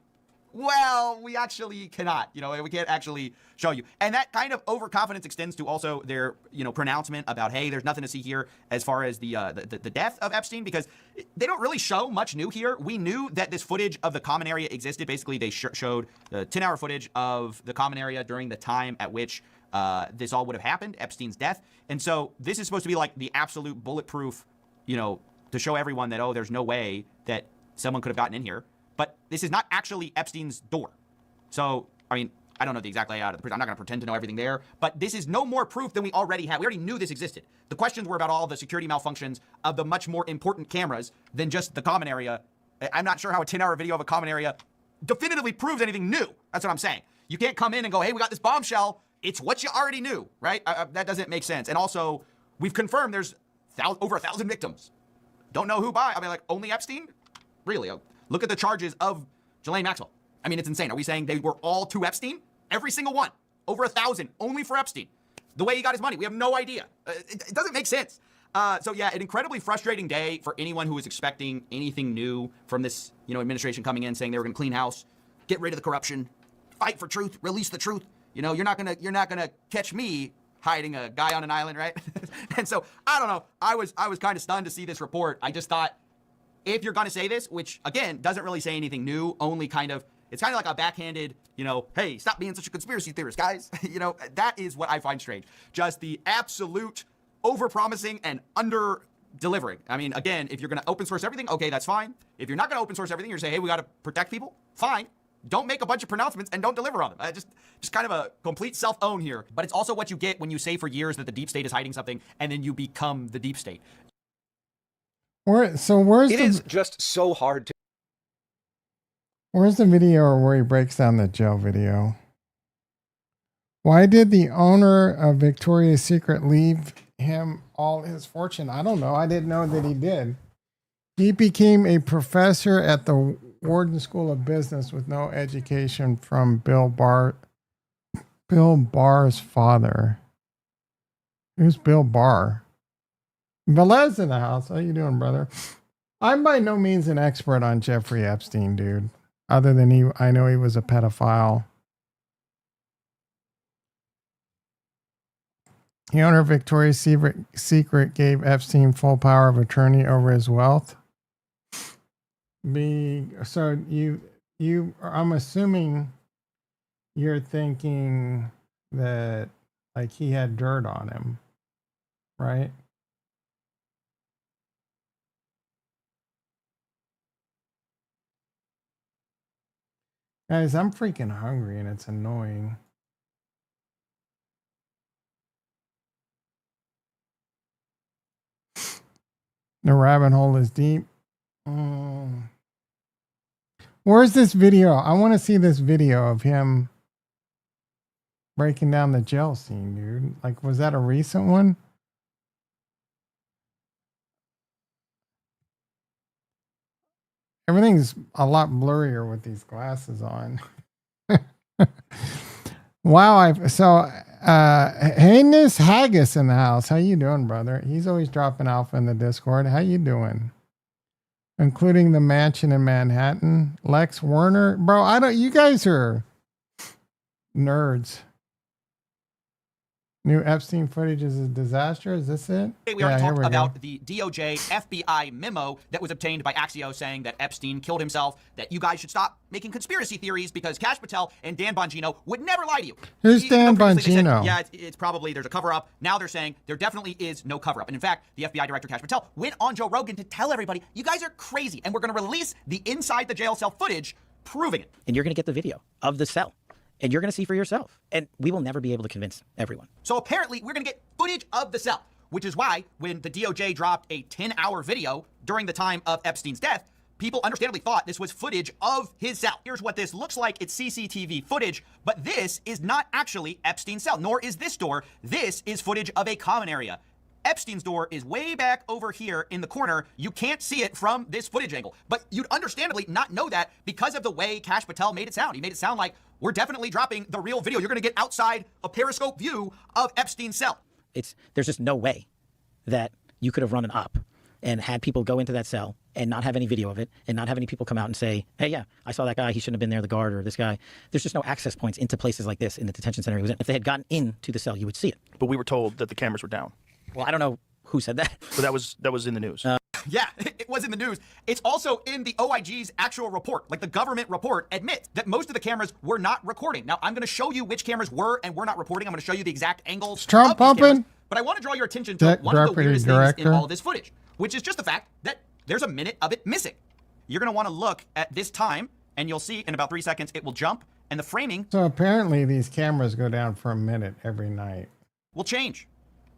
Well, we actually cannot. We can't actually show you. And that kind of overconfidence extends to also their, pronouncement about, hey, there's nothing to see here as far as the death of Epstein, because they don't really show much new here. We knew that this footage of the common area existed. Basically, they showed the 10-hour footage of the common area during the time at which this all would have happened, Epstein's death. And so this is supposed to be the absolute bulletproof, to show everyone that, oh, there's no way that someone could have gotten in here. But this is not actually Epstein's door. So, I don't know the exact layout of the prison. I'm not going to pretend to know everything there. But this is no more proof than we already have. We already knew this existed. The questions were about all the security malfunctions of the much more important cameras than just the common area. I'm not sure how a 10-hour video of a common area definitively proves anything new. That's what I'm saying. You can't come in and go, hey, we got this bombshell. It's what you already knew, right? That doesn't make sense. And also, we've confirmed there's over 1,000 victims. Don't know who by. Only Epstein? Really? Look at the charges of Ghislaine Maxwell. It's insane. Are we saying they were all to Epstein? Every single one. Over 1,000, only for Epstein. The way he got his money, we have no idea. It doesn't make sense. So yeah, an incredibly frustrating day for anyone who was expecting anything new from this, administration coming in saying they were going to clean house, get rid of the corruption, fight for truth, release the truth. You're not gonna catch me hiding a guy on an island, right? And so I don't know. I was kind of stunned to see this report. I just thought, if you're going to say this, which again doesn't really say anything new, only it's kind of like a backhanded, hey, stop being such a conspiracy theorist, guys. That is what I find strange. Just the absolute over-promising and under-delivering. I mean, again, if you're going to open source everything, okay, that's fine. If you're not going to open source everything, you're saying, hey, we got to protect people, fine. Don't make a bunch of pronouncements and don't deliver on them. Just kind of a complete self-own here. But it's also what you get when you say for years that the deep state is hiding something and then you become the deep state. Where's It is just so hard to. Where's the video where he breaks down the jail video? Why did the owner of Victoria's Secret leave him all his fortune? I don't know. I didn't know that he did. He became a professor at the Wharton School of Business with no education from Bill Barr's father. Who's Bill Barr? Velez in the house. How you doing, brother? I'm by no means an expert on Jeffrey Epstein, dude. Other than I know he was a pedophile. The owner of Victoria's Secret gave Epstein full power of attorney over his wealth. So I'm assuming you're thinking that like he had dirt on him, right? Guys, I'm freaking hungry and it's annoying. The rabbit hole is deep. Where's this video? I want to see this video of him breaking down the jail scene, dude. Like, was that a recent one? Everything's a lot blurrier with these glasses on. Wow, Haynes Haggis in the house. How you doing, brother? He's always dropping alpha in the Discord. How you doing? Including the mansion in Manhattan. Lex Werner. Bro, you guys are nerds. New Epstein footage is a disaster. Is this it? We already talked about the DOJ FBI memo that was obtained by Axios saying that Epstein killed himself, that you guys should stop making conspiracy theories because Kash Patel and Dan Bongino would never lie to you. Who's Dan Bongino? Yeah, it's probably, there's a cover-up. Now they're saying there definitely is no cover-up. And in fact, the FBI director, Kash Patel, went on Joe Rogan to tell everybody, you guys are crazy, and we're going to release the inside the jail cell footage proving it. And you're going to get the video of the cell. And you're going to see for yourself. And we will never be able to convince everyone. So apparently we're going to get footage of the cell, which is why when the DOJ dropped a 10-hour video during the time of Epstein's death, people understandably thought this was footage of his cell. Here's what this looks like. It's CCTV footage, but this is not actually Epstein's cell, nor is this door. This is footage of a common area. Epstein's door is way back over here in the corner. You can't see it from this footage angle, but you'd understandably not know that because of the way Kash Patel made it sound. He made it sound like we're definitely dropping the real video. You're going to get outside a periscope view of Epstein's cell. There's just no way that you could have run an op and had people go into that cell and not have any video of it and not have any people come out and say, hey, yeah, I saw that guy. He shouldn't have been there, the guard or this guy. There's just no access points into places like this in the detention center he was in. If they had gotten into the cell, you would see it. But we were told that the cameras were down. Well, I don't know who said that. But that was in the news. Yeah, it was in the news. It's also in the OIG's actual report. Like the government report admits that most of the cameras were not recording. Now, I'm going to show you which cameras were and were not recording. I'm going to show you the exact angles. Trump pumping? Cameras, but I want to draw your attention to one of the weirdest things in all this footage, which is just the fact that there's a minute of it missing. You're going to want to look at this time, and you'll see in about 3 seconds it will jump, and the framing. So apparently these cameras go down for a minute every night. Will change.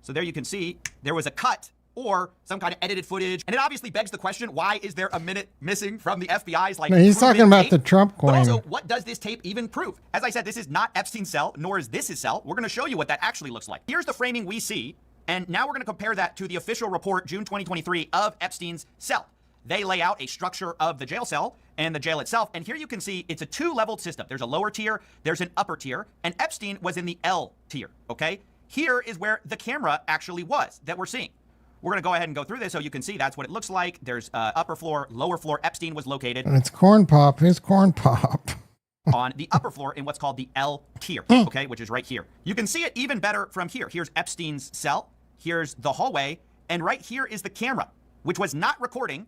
So there you can see there was a cut or some kind of edited footage. And it obviously begs the question, why is there a minute missing from the FBI's No, he's talking about the Trump coin. But also, what does this tape even prove? As I said, this is not Epstein's cell, nor is this his cell. We're going to show you what that actually looks like. Here's the framing we see. And now we're going to compare that to the official report, June 2023, of Epstein's cell. They lay out a structure of the jail cell and the jail itself. And here you can see it's a two-leveled system. There's a lower tier, there's an upper tier, and Epstein was in the L tier, okay? Here is where the camera actually was that we're seeing. We're going to go ahead and go through this so you can see that's what it looks like. There's upper floor, lower floor. Epstein was located. And it's corn pop. His corn pop. On the upper floor in what's called the L tier, okay, which is right here. You can see it even better from here. Here's Epstein's cell. Here's the hallway. And right here is the camera, which was not recording,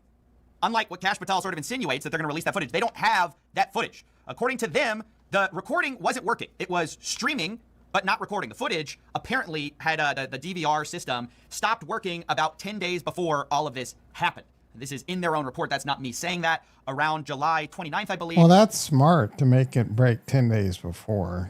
unlike what Kash Patel sort of insinuates that they're going to release that footage. They don't have that footage. According to them, the recording wasn't working. It was streaming, but not recording. The footage apparently had the DVR system stopped working about 10 days before all of this happened. This is in their own report. That's not me saying that. Around July 29th, I believe. Well, that's smart to make it break 10 days before.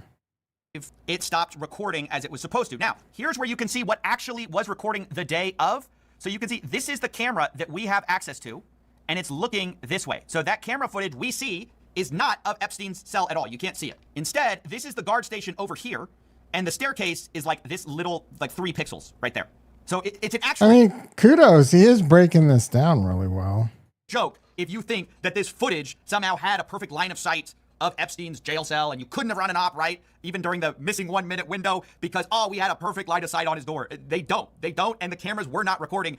It stopped recording as it was supposed to. Now, here's where you can see what actually was recording the day of. So you can see this is the camera that we have access to, and it's looking this way. So that camera footage we see is not of Epstein's cell at all. You can't see it. Instead, this is the guard station over here, and the staircase is like this little, like 3 pixels right there. So it's an actual... I mean, kudos. He is breaking this down really well. Joke if you think that this footage somehow had a perfect line of sight of Epstein's jail cell and you couldn't have run an op right, even during the missing 1 minute window because, oh, we had a perfect line of sight on his door. They don't, and the cameras were not recording.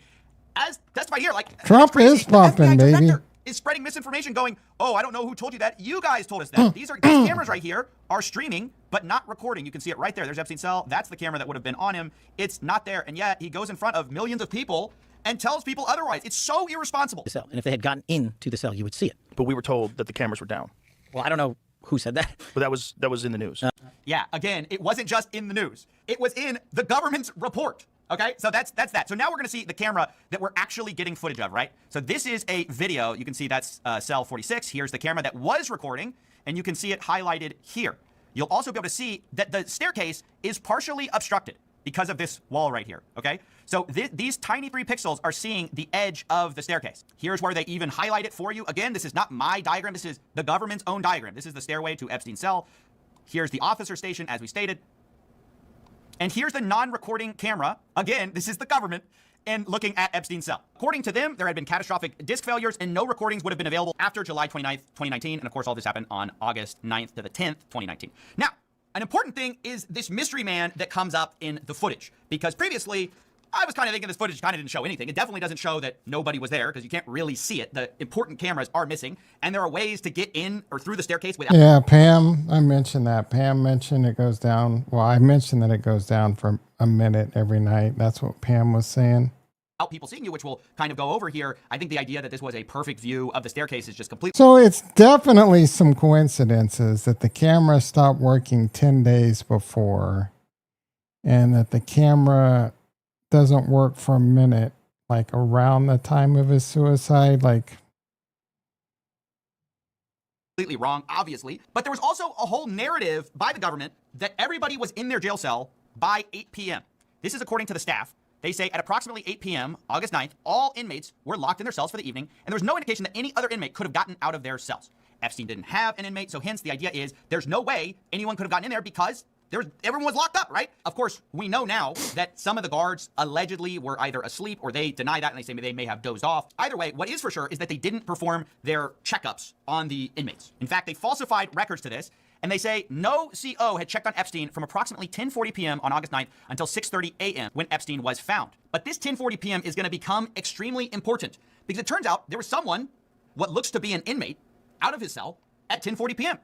As testified here, like Trump is bumping, baby. Is spreading misinformation going, oh, I don't know who told you that. You guys told us that. These cameras right here are streaming, but not recording. You can see it right there. There's Epstein's cell. That's the camera that would have been on him. It's not there. And yet he goes in front of millions of people and tells people otherwise. It's so irresponsible. Cell. And if they had gotten into the cell, you would see it. But we were told that the cameras were down. Well, I don't know who said that. But that was in the news. Yeah, again, it wasn't just in the news. It was in the government's report. Okay, so that's that. So now we're going to see the camera that we're actually getting footage of, right? So this is a video. You can see that's cell 46. Here's the camera that was recording, and you can see it highlighted here. You'll also be able to see that the staircase is partially obstructed because of this wall right here, okay? So these tiny 3 pixels are seeing the edge of the staircase. Here's where they even highlight it for you. Again, this is not my diagram. This is the government's own diagram. This is the stairway to Epstein's cell. Here's the officer station, as we stated. And here's the non-recording camera. Again, this is the government and looking at Epstein's cell. According to them, there had been catastrophic disk failures and no recordings would have been available after July 29th, 2019. And of course, all this happened on August 9th to the 10th, 2019. Now, an important thing is this mystery man that comes up in the footage, because previously I was kind of thinking this footage kind of didn't show anything. It definitely doesn't show that nobody was there because you can't really see it. The important cameras are missing and there are ways to get in or through the staircase without... Yeah, Pam, I mentioned that. Pam mentioned it goes down. Well, I mentioned that it goes down for a minute every night. That's what Pam was saying. Out people seeing you, which we'll kind of go over here. I think the idea that this was a perfect view of the staircase is just completely... So it's definitely some coincidences that the camera stopped working 10 days before and that the camera doesn't work for a minute, like around the time of his suicide, like... Completely wrong, obviously. But there was also a whole narrative by the government that everybody was in their jail cell by 8 p.m. This is according to the staff. They say at approximately 8 p.m., August 9th, all inmates were locked in their cells for the evening, and there was no indication that any other inmate could have gotten out of their cells. Epstein didn't have an inmate, so hence the idea is there's no way anyone could have gotten in there because everyone was locked up, right? Of course, we know now that some of the guards allegedly were either asleep or they deny that and they say they may have dozed off. Either way, what is for sure is that they didn't perform their checkups on the inmates. In fact, they falsified records to this, and they say no CO had checked on Epstein from approximately 10:40 p.m. on August 9th until 6:30 a.m. when Epstein was found. But this 10:40 p.m. is going to become extremely important because it turns out there was someone, what looks to be an inmate, out of his cell at 10:40 p.m.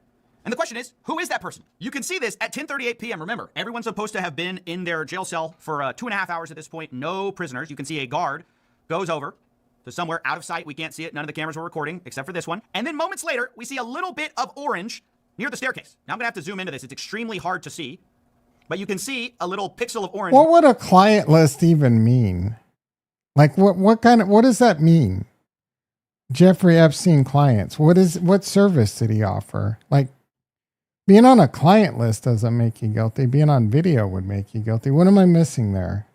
And the question is, who is that person? You can see this at 10:38 p.m. Remember, everyone's supposed to have been in their jail cell for 2.5 hours at this point. No prisoners. You can see a guard goes over to somewhere out of sight. We can't see it. None of the cameras were recording except for this one. And then moments later, we see a little bit of orange near the staircase. Now I'm gonna have to zoom into this. It's extremely hard to see, but you can see a little pixel of orange. What would a client list even mean? Like what does that mean? Jeffrey Epstein clients. What service did he offer? Like, being on a client list doesn't make you guilty. Being on video would make you guilty. What am I missing there?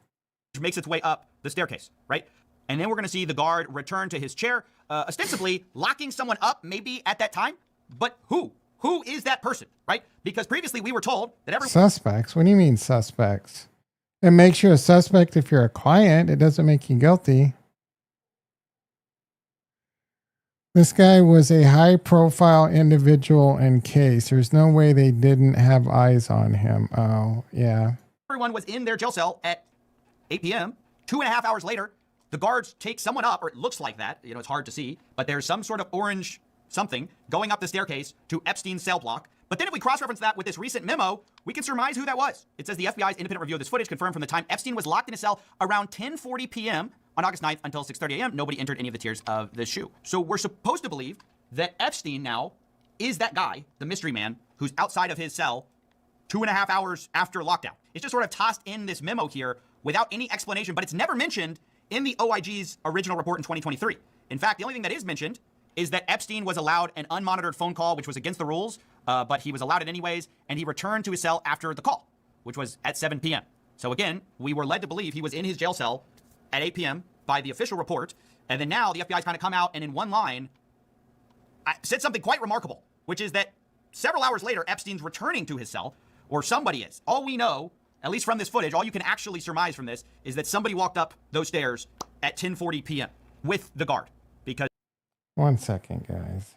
Which makes its way up the staircase, right? And then we're going to see the guard return to his chair, ostensibly locking someone up maybe at that time. But who? Who is that person, right? Because previously we were told that everyone... Suspects? What do you mean suspects? It makes you a suspect if you're a client. It doesn't make you guilty. This guy was a high-profile individual and case. There's no way they didn't have eyes on him. Oh, yeah. Everyone was in their jail cell at 8 p.m. 2.5 hours later, the guards take someone up, or it looks like that. You know, it's hard to see, but there's some sort of orange something going up the staircase to Epstein's cell block. But then if we cross-reference that with this recent memo, we can surmise who that was. It says the FBI's independent review of this footage confirmed from the time Epstein was locked in his cell around 10:40 p.m. on August 9th until 6:30 a.m. Nobody entered any of the tiers of the shoe. So we're supposed to believe that Epstein now is that guy, the mystery man, who's outside of his cell 2.5 hours after lockdown. It's just sort of tossed in this memo here without any explanation, but it's never mentioned in the OIG's original report in 2023. In fact, the only thing that is mentioned is that Epstein was allowed an unmonitored phone call, which was against the rules, but he was allowed it anyways, and he returned to his cell after the call, which was at 7 p.m. So again, we were led to believe he was in his jail cell at 8 p.m. by the official report, and then now the FBI's kind of come out and in one line said something quite remarkable, which is that several hours later, Epstein's returning to his cell, or somebody is. All we know, at least from this footage, all you can actually surmise from this is that somebody walked up those stairs at 10:40 p.m. with the guard. Because 1 second, guys.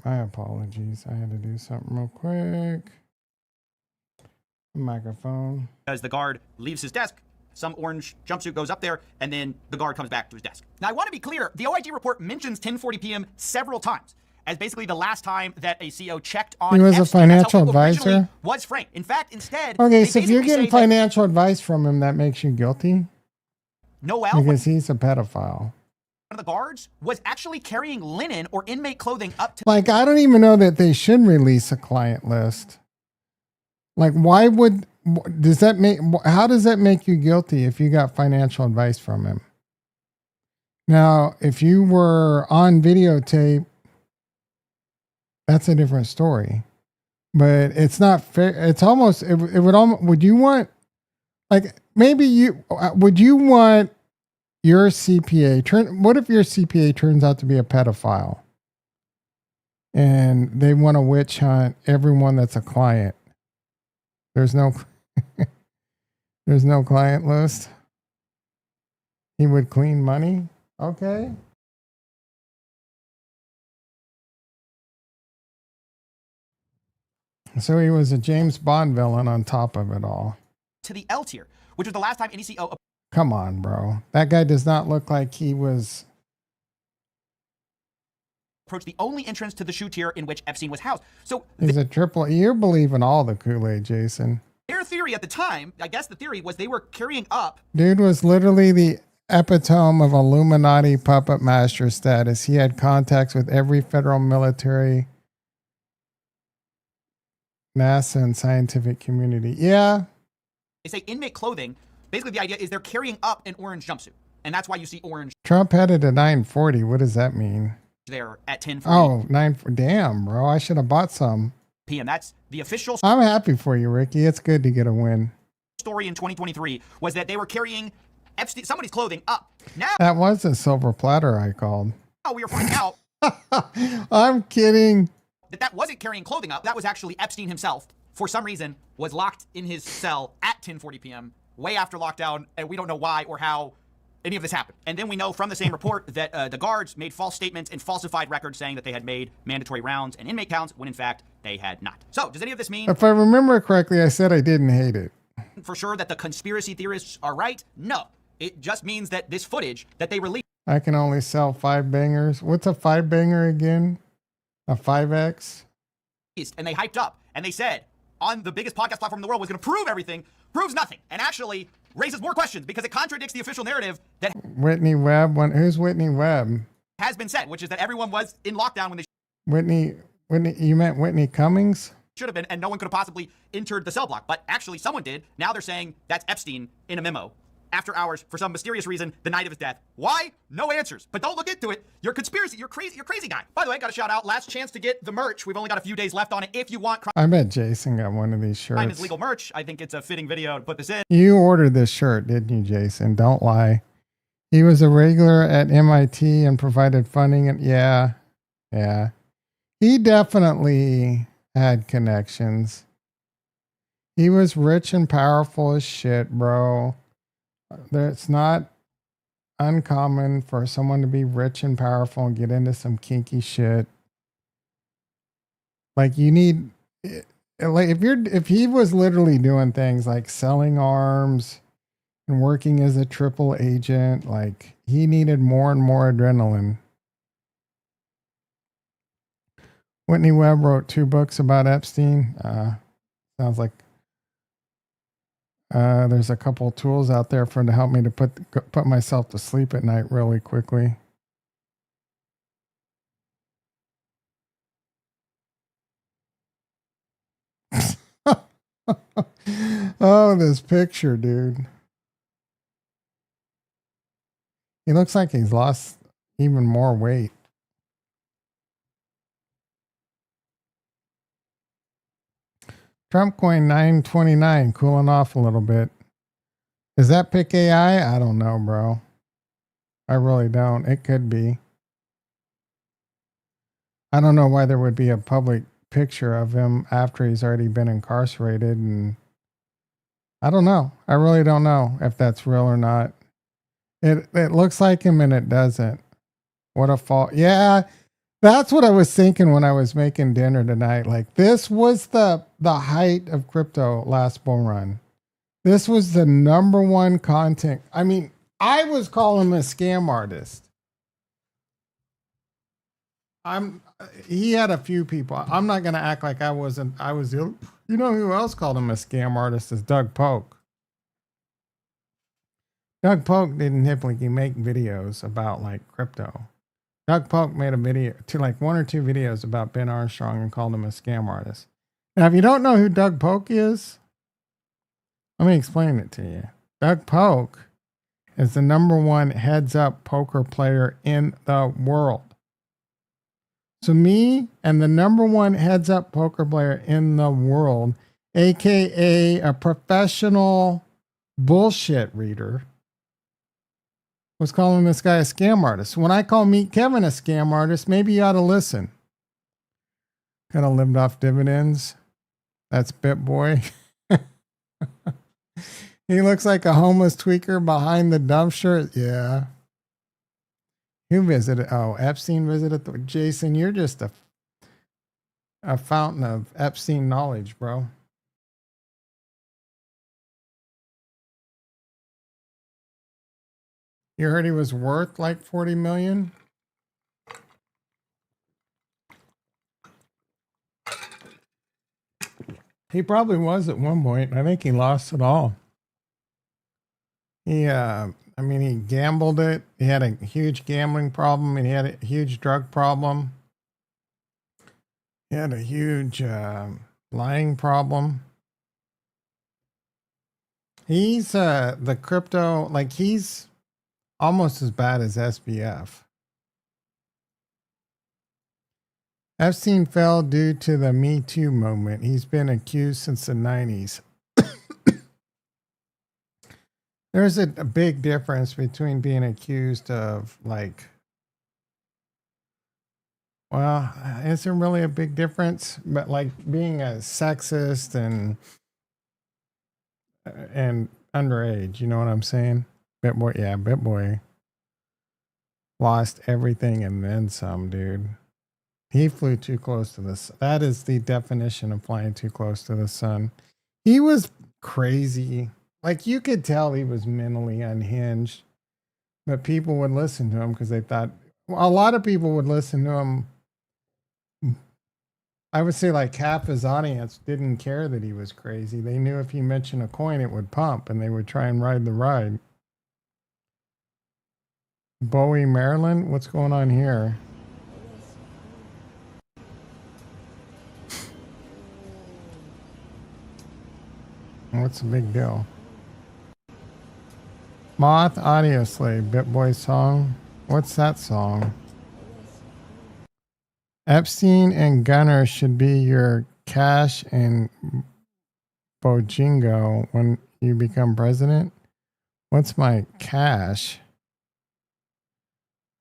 My apologies. I had to do something real quick. Microphone. As the guard leaves his desk, some orange jumpsuit goes up there, and then the guard comes back to his desk. Now, I want to be clear. The OIG report mentions 10:40 p.m. several times as basically the last time that a CO checked on He was Epstein. a financial That's how it originally advisor? was framed. In fact, instead, Okay, they so if you're basically getting say that financial advice from him, that makes you guilty? Noel, Because he's a pedophile. one of the guards, was actually carrying linen or inmate clothing up to Like, I don't even know that they should release a client list. Like, why would, does that make, how does that make you guilty if you got financial advice from him? Now, if you were on videotape, that's a different story. But it's not fair. It's almost, it would almost, would you want, like, maybe you, would you want your CPA, what if your CPA turns out to be a pedophile? And they want to witch hunt everyone that's a client. There's no there's no client list. He would clean money. Okay. So he was a James Bond villain on top of it all. to the L tier, which was the last time any CO Come on, bro. That guy does not look like he was approached the only entrance to the shoe tier in which Epstein was housed. So he's a triple. You believe in all the Kool-Aid, Jason. their theory at the time, I guess the theory was they were carrying up Dude was literally the epitome of Illuminati puppet master status. He had contacts with every federal military, NASA, and scientific community. Yeah. they say inmate clothing. Basically, the idea is they're carrying up an orange jumpsuit. And that's why you see orange Trump had it at 940. What does that mean? there at 10:40 Oh, damn, bro. I should have bought some. p.m. That's the official I'm happy for you, Ricky. It's good to get a win. story in 2023 was that they were carrying Epstein, somebody's clothing up. Now That was a silver platter I called. we are finding out I'm kidding. that wasn't carrying clothing up. That was actually Epstein himself, for some reason, was locked in his cell at 10:40 p.m., way after lockdown, and we don't know why or how any of this happened. And then we know from the same report that the guards made false statements and falsified records saying that they had made mandatory rounds and inmate counts when in fact they had not. So does any of this mean If I remember correctly, I said I didn't hate it. for sure that the conspiracy theorists are right? No. It just means that this footage that they released I can only sell 5 bangers. What's a 5 banger again? A 5X? And they hyped up and they said on the biggest podcast platform in the world was going to prove everything, proves nothing, and actually raises more questions because it contradicts the official narrative that Whitney Webb. Who's Whitney Webb? has been said, which is that everyone was in lockdown when they Whitney, you meant Whitney Cummings? should have been, and no one could have possibly entered the cell block. But actually, someone did. Now they're saying that's Epstein in a memo after hours for some mysterious reason the night of his death. Why? No answers. But don't look into it. You're conspiracy. You're crazy guy. By the way, got a shout out. Last chance to get the merch. We've only got a few days left on it. If you want I bet Jason got one of these crime is shirts. legal merch, I think it's a fitting video to put this in. You ordered this shirt, didn't you, Jason? Don't lie. He was a regular at MIT and provided funding. And yeah. He definitely had connections. He was rich and powerful as shit, bro. It's not uncommon for someone to be rich and powerful and get into some kinky shit. Like you need, like if he was literally doing things like selling arms and working as a triple agent, like he needed more and more adrenaline. Whitney Webb wrote 2 books about Epstein. Sounds like there's a couple tools out there to help me to put myself to sleep at night really quickly. Oh, this picture, dude. He looks like he's lost even more weight. Trump coin 929 cooling off a little bit. Is that pick AI? I don't know, bro. I really don't. It could be. I don't know why there would be a public picture of him after he's already been incarcerated, and I don't know. I really don't know if that's real or not. It looks like him and it doesn't. What a fault. Yeah. That's what I was thinking when I was making dinner tonight. Like this was the height of crypto last bull run. This was the #1 content. I mean, I was calling him a scam artist. He had a few people. I'm not going to act like I wasn't. I was, you know who else called him a scam artist is Doug Polk. Doug Polk didn't typically make videos about like crypto. Doug Polk made a video, like 1 or 2 videos about Ben Armstrong and called him a scam artist. Now, if you don't know who Doug Polk is, let me explain it to you. Doug Polk is the #1 heads-up poker player in the world. So me and the #1 heads-up poker player in the world, aka a professional bullshit reader, was calling this guy a scam artist. When I call Meet Kevin a scam artist, maybe you ought to listen. Could have lived off dividends. That's BitBoy. He looks like a homeless tweaker behind the dumpster. Yeah. Who visited? Oh, Epstein visited. Jason, you're just a fountain of Epstein knowledge, bro. You heard he was worth like 40 million? He probably was at one point. I think he lost it all. He gambled it. He had a huge gambling problem and he had a huge drug problem. He had a huge lying problem. He's the crypto, like he's almost as bad as SBF. Epstein fell due to the Me Too movement. He's been accused since the 90s. There's a big difference between being accused of is there really a big difference? But like being a sexist and underage, you know what I'm saying? BitBoy lost everything and then some, dude. He flew too close to the sun. That is the definition of flying too close to the sun. He was crazy. Like you could tell he was mentally unhinged. But people would listen to him because they thought, well, a lot of people would listen to him. I would say like half his audience didn't care that he was crazy. They knew if he mentioned a coin, it would pump and they would try and ride the ride. Bowie, Maryland? What's going on here? What's the big deal? Moth Audio Slave, BitBoy song. What's that song? Epstein and Gunner should be your Cash and Bojingo when you become president. What's my Cash?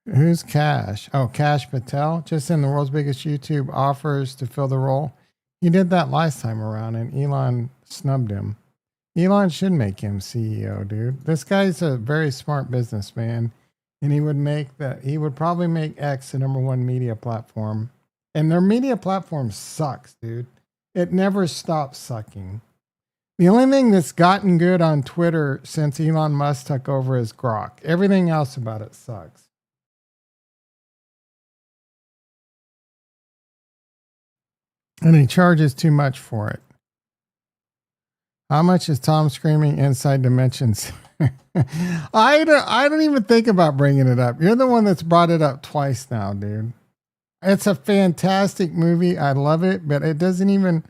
Who's Cash? Oh, Cash Patel, just in the world's biggest YouTube offers to fill the role. He did that last time around and Elon snubbed him. Elon should make him CEO, dude. This guy's a very smart businessman and he would probably make X the #1 media platform. And their media platform sucks, dude. It never stops sucking. The only thing that's gotten good on Twitter since Elon Musk took over is Grok. Everything else about it sucks. And he charges too much for it. How much is Tom screaming Inside Dimensions? I don't even think about bringing it up. You're the one that's brought it up twice now, dude. It's a fantastic movie. I love it, but it doesn't even...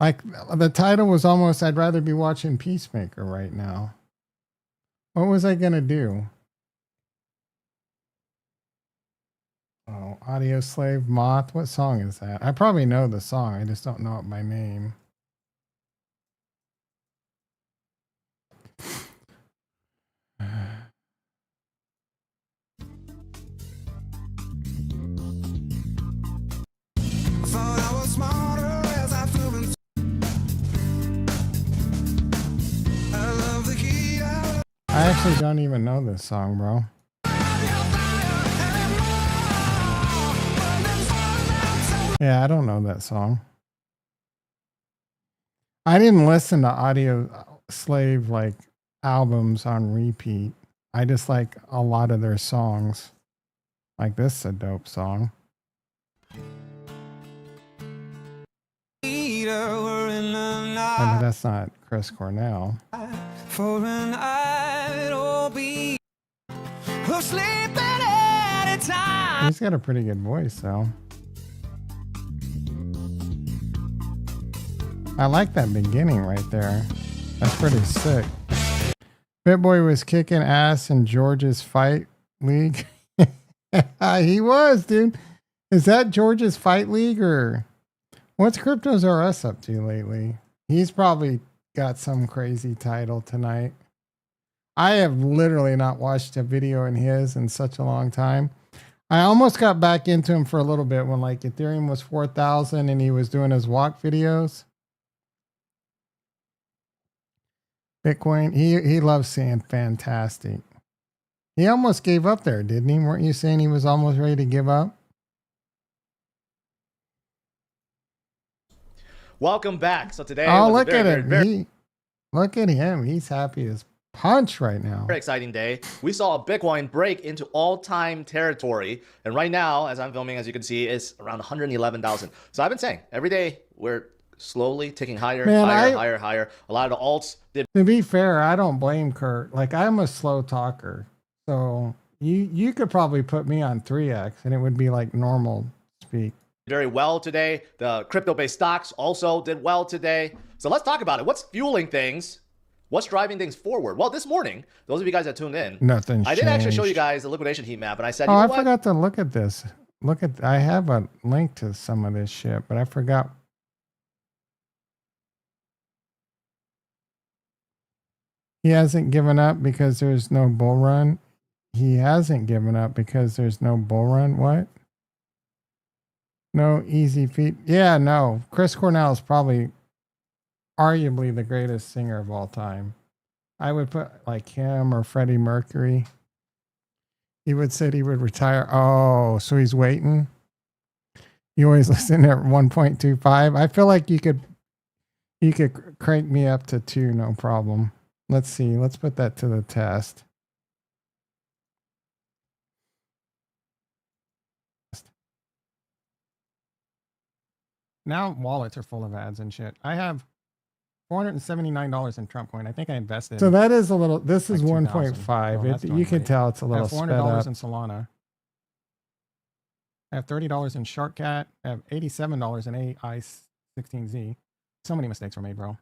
Like, the title was almost, I'd rather be watching Peacemaker right now. What was I going to do? Oh, Audio Slave, Moth. What song is that? I probably know the song. I just don't know it by name. I actually don't even know this song, bro. Yeah, I don't know that song. I didn't listen to Audio Slave like albums on repeat. I just like a lot of their songs. Like this is a dope song. I mean, that's not Chris Cornell. For an idle beat of sleeping at a time. He's got a pretty good voice, though. I like that beginning right there. That's pretty sick. BitBoy was kicking ass in George's Fight League. He was, dude. Is that George's Fight League or what's Cryptos R Us up to lately? He's probably got some crazy title tonight. I have literally not watched a video in his in such a long time. I almost got back into him for a little bit when like Ethereum was 4,000 and he was doing his walk videos. Bitcoin, he loves saying fantastic. He almost gave up there, didn't he? Weren't you saying he was almost ready to give up? Welcome back. So today, oh, was look at him. Look at him. He's happy as punch right now. Very exciting day. We saw a Bitcoin break into all-time territory, and right now, as I'm filming, as you can see, it's around 111,000. So I've been saying every day we're slowly ticking higher, higher. A lot of the alts did. To be fair, I don't blame Kurt. Like I'm a slow talker, so you could probably put me on 3x, and it would be like normal speak. Very well today. The crypto-based stocks also did well today. So let's talk about it. What's fueling things? What's driving things forward? Well, this morning, those of you guys that tuned in, nothing. I did actually show you guys the liquidation heat map, and I said, oh, you know I what? forgot to look at this. I have a link to some of this shit, but I forgot. He hasn't given up because there's no bull run. He hasn't given up because there's no bull run. What? No easy feat. Yeah, no. Chris Cornell is probably arguably the greatest singer of all time. I would put like him or Freddie Mercury. He would said he would retire. Oh, so he's waiting. You always listen at 1.25. I feel like you could crank me up to 2, no problem. Let's see. Let's put that to the test. Now wallets are full of ads and shit. I have $479 in Trump coin. I think I invested. So that is a little. This is like 1.5. You can tell it's a little sped $400 up. in Solana. I have $30 in Sharkcat. I have $87 in AI16Z. So many mistakes were made, bro.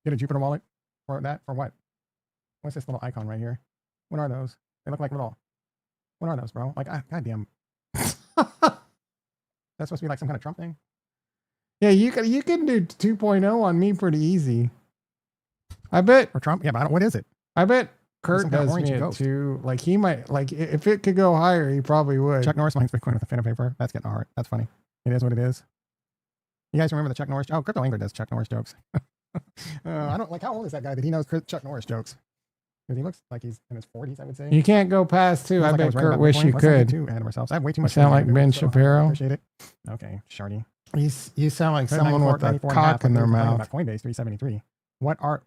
Get a Jupiter wallet for that? For what? What's this little icon right here? What are those? They look like little. What are those, bro? Like, goddamn. That's supposed to be like some kind of Trump thing? Yeah, you can do 2.0 on me pretty easy. I bet. For Trump? Yeah, but what is it? I bet Kurt Some kind of does orange me it ghost. too. Like he might, like if it could go higher, he probably would. Chuck Norris mines Bitcoin with a pen and paper. That's getting hard. That's funny. It is what it is. You guys remember the Chuck Norris? Oh, Crypto Angler does Chuck Norris jokes. I don't like. How old is that guy that he knows Chuck Norris jokes? Because he looks like he's in his 40s, I would say. You can't go past two. I bet Kurt wish you could. Too ahead of ourselves. I have way too much. Sound like Ben Shapiro. Appreciate it. Okay, Shardy. You sound like someone with a cock in their mouth. Coinbase 373. What are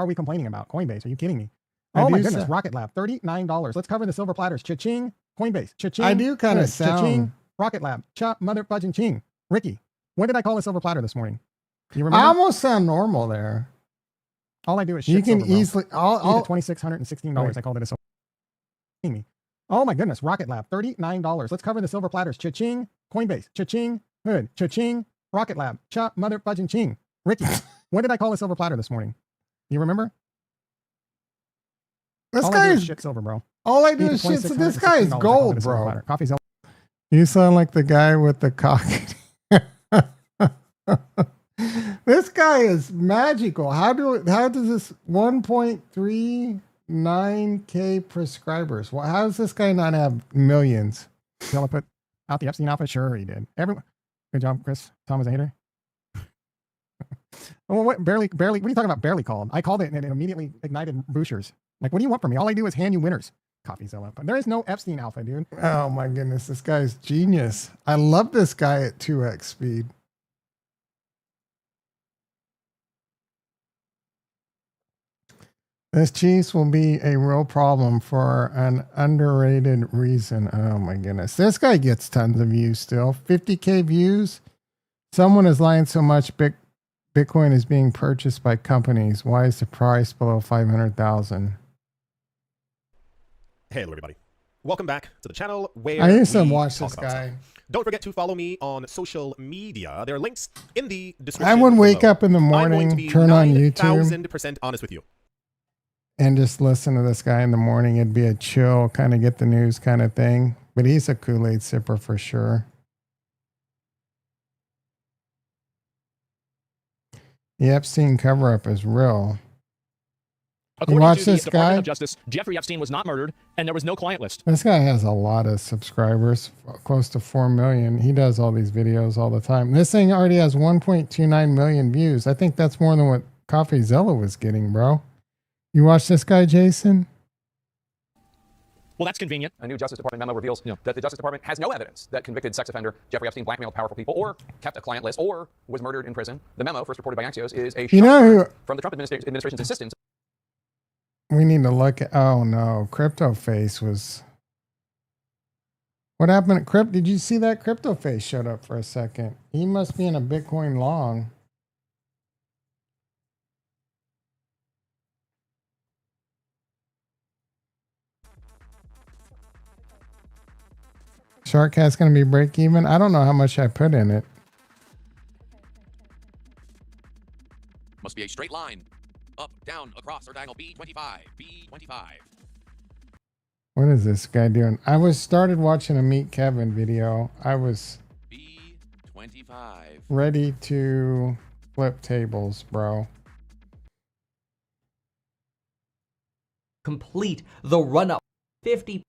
we complaining about? Coinbase? Are you kidding me? I Oh my do goodness! sa- Rocket Lab, $39. Let's cover the silver platters. Cha-ching. Coinbase. Cha-ching. I do kinda Good. sound- Cha-ching. Rocket Lab. Mother fudging ching. Ricky, what did I call the silver platter this morning? You remember? I almost sound normal there. All I do is You shit can silver, bro. easily. All $2,616. Wait. I called it a silver. Me. Oh my goodness! Rocket Lab, $39. Let's cover the silver platters. Cha-ching. Coinbase. Cha-ching. Hood. Cha-ching. Rocket Lab. Mother fudging ching. Ricky, what did I call the silver platter this morning? You remember? This All I guy do is shit silver, bro. All I do Eat is the shit. So this guy is $2,616. I called gold, it a silver bro. platter. Coffee's You sound like the guy with the cock. This guy is magical. How does this 1.39K prescribers? How does this guy not have millions? Y'all put out the Epstein alpha? Sure, he did. Everyone. Good job, Chris. Tom is a hater. Well, what barely? What are you talking about? Barely called. I called it and it immediately ignited boosters. Like, what do you want from me? All I do is hand you winners. CoffeeZilla. But there is no Epstein alpha, dude. Oh my goodness, this guy's genius. I love this guy at 2x speed. This cheese will be a real problem for an underrated reason. Oh my goodness. This guy gets tons of views still. 50K views. Someone is lying so much Bitcoin is being purchased by companies. Why is the price below 500,000? Hey, hello everybody. Welcome back to the channel where I used to we watch talk this about guy. stuff. Don't forget to follow me on social media. There are links in the description. I would wake below. up in the I'm going to morning, be turn on YouTube, 9,000% honest with you. and just listen to this guy in the morning. It'd be a chill, kind of get the news kind of thing. But he's a Kool-Aid sipper for sure. The Epstein cover-up is real. According watch to the this Department guy? of Justice, Jeffrey Epstein was not murdered, and there was no client list. This guy has a lot of subscribers, close to 4 million. He does all these videos all the time. This thing already has 1.29 million views. I think that's more than what CoffeeZilla was getting, bro. You watch this guy, Jason? Well, that's convenient. A new Justice Department memo reveals that the Justice Department has no evidence that convicted sex offender Jeffrey Epstein blackmailed powerful people or kept a client list or was murdered in prison. The memo, first reported by Axios, is a You know who- from the Trump administration's assistants. We need to look at. Oh no, Crypto Face was. What happened at Crypto? Did you see that Crypto Face showed up for a second? He must be in a Bitcoin long. Sharkcat's going to be break even. I don't know how much I put in it. Must be a straight line. Up, down, across, or diagonal. B25. B25. What is this guy doing? I started watching a Meet Kevin video. I was B25. ready to flip tables, bro. Complete the run-up 50.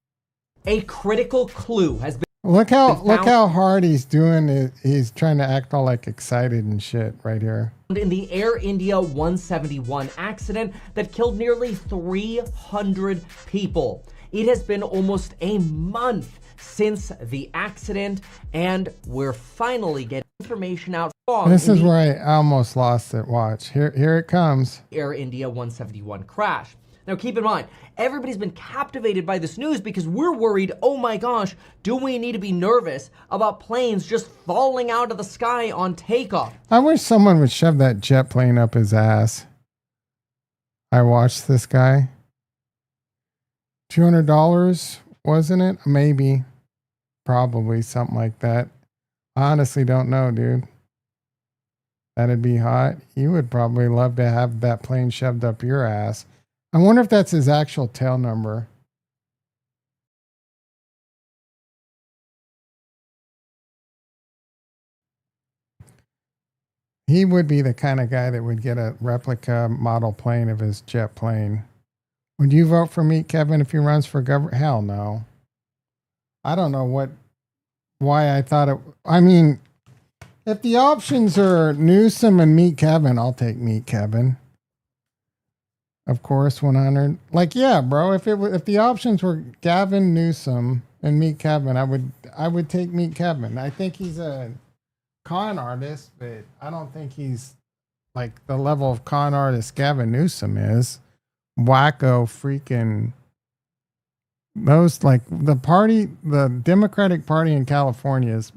A critical clue has been Look how found hard he's doing it. He's trying to act all like excited and shit right here. in the Air India 171 accident that killed nearly 300 people. It has been almost a month since the accident, and we're finally getting information out This is where I almost lost it. Watch. Here it comes. Air India 171 crash. Now keep in mind, everybody's been captivated by this news because we're worried, oh my gosh, do we need to be nervous about planes just falling out of the sky on takeoff? I wish someone would shove that jet plane up his ass. I watched this guy. $200, wasn't it? Maybe. Probably something like that. I honestly don't know, dude. That'd be hot. You would probably love to have that plane shoved up your ass. I wonder if that's his actual tail number. He would be the kind of guy that would get a replica model plane of his jet plane. Would you vote for Meet Kevin if he runs for governor? Hell no. I don't know why I thought it. I mean, if the options are Newsom and Meet Kevin, I'll take Meet Kevin. Of course, 100. Like, yeah, bro. If the options were Gavin Newsom and Meet Kevin, I would take Meet Kevin. I think he's a con artist, but I don't think he's like the level of con artist Gavin Newsom is. Wacko freaking. Those, like, the Democratic Party in California is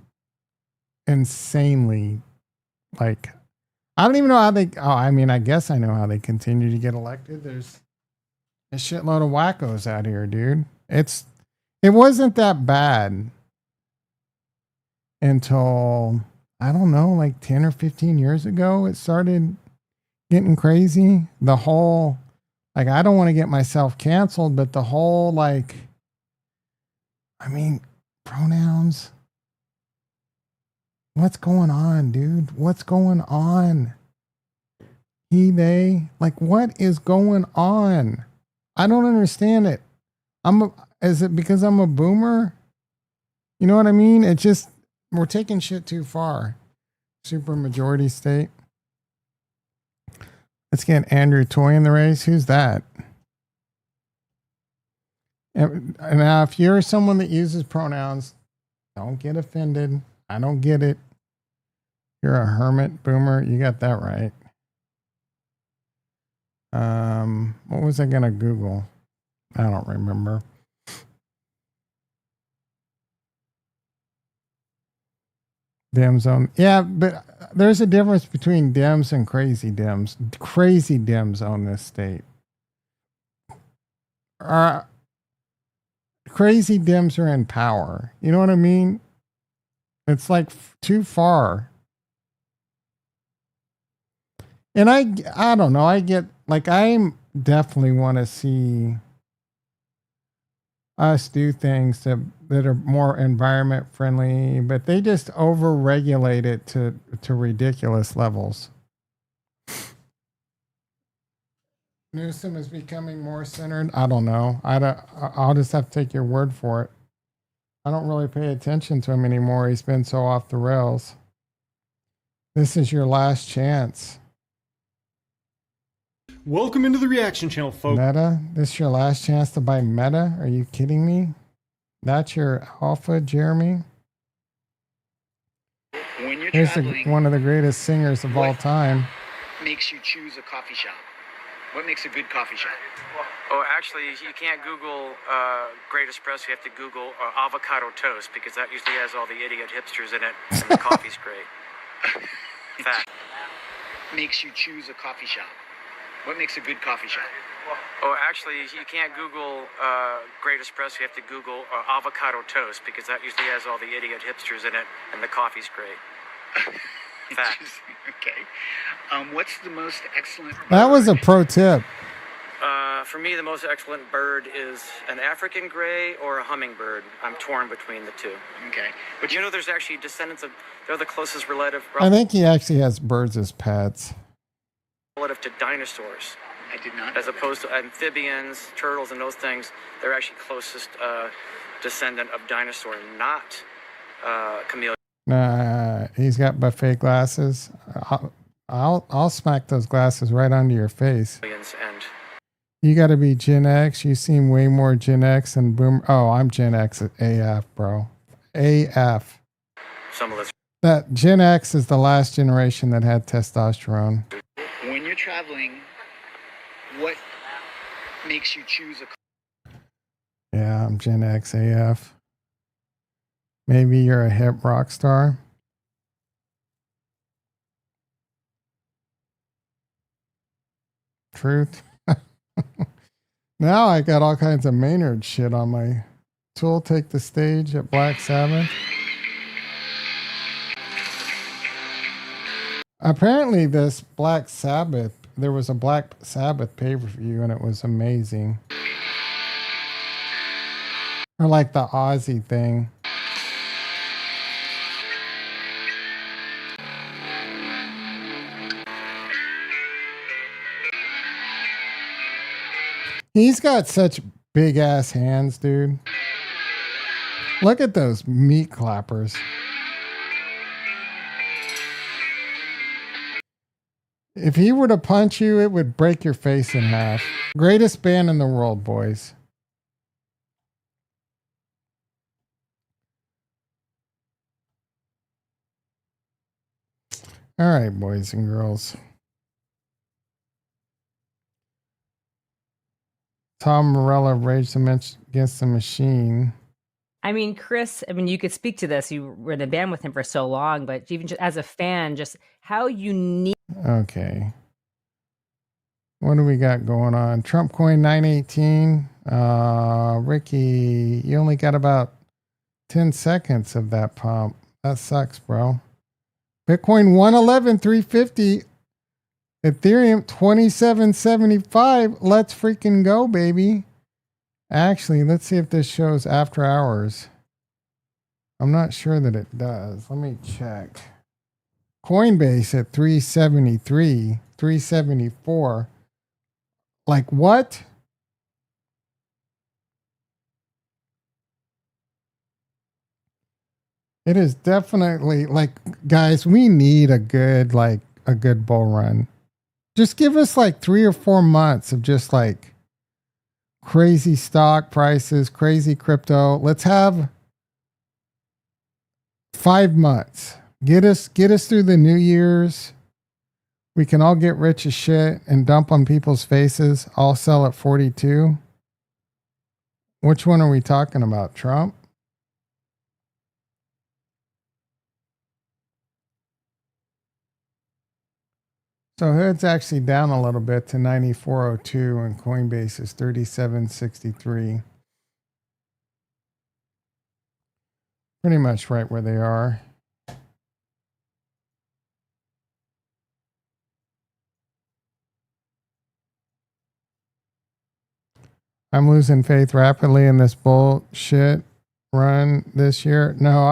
insanely, like, I don't even know how I guess I know how they continue to get elected. There's a shitload of wackos out here, dude. It wasn't that bad until, I don't know, like 10 or 15 years ago, it started getting crazy. The whole, like, I don't want to get myself canceled, but the whole, like, I mean, pronouns. What's going on, dude? What's going on? He, they, like, what is going on? I don't understand it. Is it because I'm a boomer? You know what I mean? It just, we're taking shit too far. Super majority state. Let's get Andrew Toy in the race. Who's that? And now, if you're someone that uses pronouns, don't get offended. I don't get it. You're a hermit boomer. You got that right. What was I going to Google? I don't remember. Dems on. Yeah, but there's a difference between Dems and crazy Dems. Crazy Dems own this state. Crazy Dems are in power. You know what I mean? It's like too far. And I don't know. I get, like, I definitely want to see us do things that are more environment friendly, but they just over-regulate it to ridiculous levels. Newsom is becoming more centered. I don't know. I'll just have to take your word for it. I don't really pay attention to him anymore. He's been so off the rails. This is your last chance. Welcome into the reaction channel, folks. Meta? This is your last chance to buy Meta? Are you kidding me? That's your alpha, Jeremy? When you're Here's traveling, one of the greatest singers of all time. makes you choose a coffee shop? What makes a good coffee shop? Oh, actually, you can't Google Great Espresso. You have to Google avocado toast because that usually has all the idiot hipsters in it, and the coffee's great. Fact. Makes you choose a coffee shop? What makes a good coffee shop? Oh, actually, you can't Google Great Espresso. You have to Google avocado toast because that usually has all the idiot hipsters in it, and the coffee's great. Fact. Okay. What's the most excellent? That was a pro tip. For me, the most excellent bird is an African gray or a hummingbird. I'm torn between the two. Okay. But you know, there's actually descendants of, they're the closest relative I think he actually has birds as pets. to dinosaurs. I did not. As opposed to amphibians, turtles, and those things, they're actually closest descendant of dinosaur, not chameleon. Nah, he's got buffet glasses. I'll smack those glasses right onto your face. And You got to be Gen X. You seem way more Gen X than Boomer. Oh, I'm Gen X AF, bro. AF. some of us. That Gen X is the last generation that had testosterone. When you're traveling, what makes you choose a Yeah, I'm Gen X AF. Maybe you're a hip rock star. Truth. Now I got all kinds of Maynard shit on my Tool take the stage at Black Sabbath. Apparently this Black Sabbath, there was a Black Sabbath pay-per-view and it was amazing. Or like the Aussie thing. He's got such big ass hands, dude. Look at those meat clappers. If he were to punch you, it would break your face in half. Greatest band in the world, boys. All right, boys and girls. Tom Morello, Rage Against the Machine. I mean, Chris, you could speak to this. You were in a band with him for so long, but even just as a fan, just how unique. Okay. What do we got going on? Trump coin 918. Ricky, you only got about 10 seconds of that pump. That sucks, bro. Bitcoin 111,350. Ethereum 2775. Let's freaking go, baby. Actually, let's see if this shows after hours. I'm not sure that it does. Let me check. Coinbase at 373, 374. Like what? It is definitely like, guys, we need a good bull run. Just give us like 3 or 4 months of just like crazy stock prices, crazy crypto. Let's have 5 months. Get us through the New Year's. We can all get rich as shit and dump on people's faces. I'll sell at 42. Which one are we talking about? Trump? So Hood's actually down a little bit to 94.02 and Coinbase is 37.63. Pretty much right where they are. I'm losing faith rapidly in this bullshit run this year. No,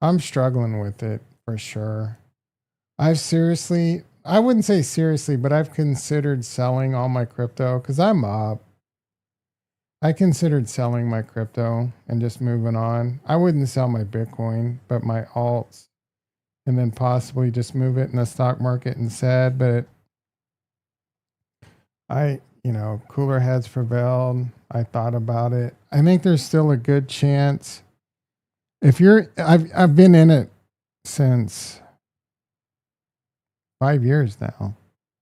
I'm struggling with it for sure. I wouldn't say seriously, but I've considered selling all my crypto because I'm up. I considered selling my crypto and just moving on. I wouldn't sell my Bitcoin, but my alts, and then possibly just move it in the stock market instead. But cooler heads prevailed. I thought about it. I think there's still a good chance. I've been in it since 5 years now,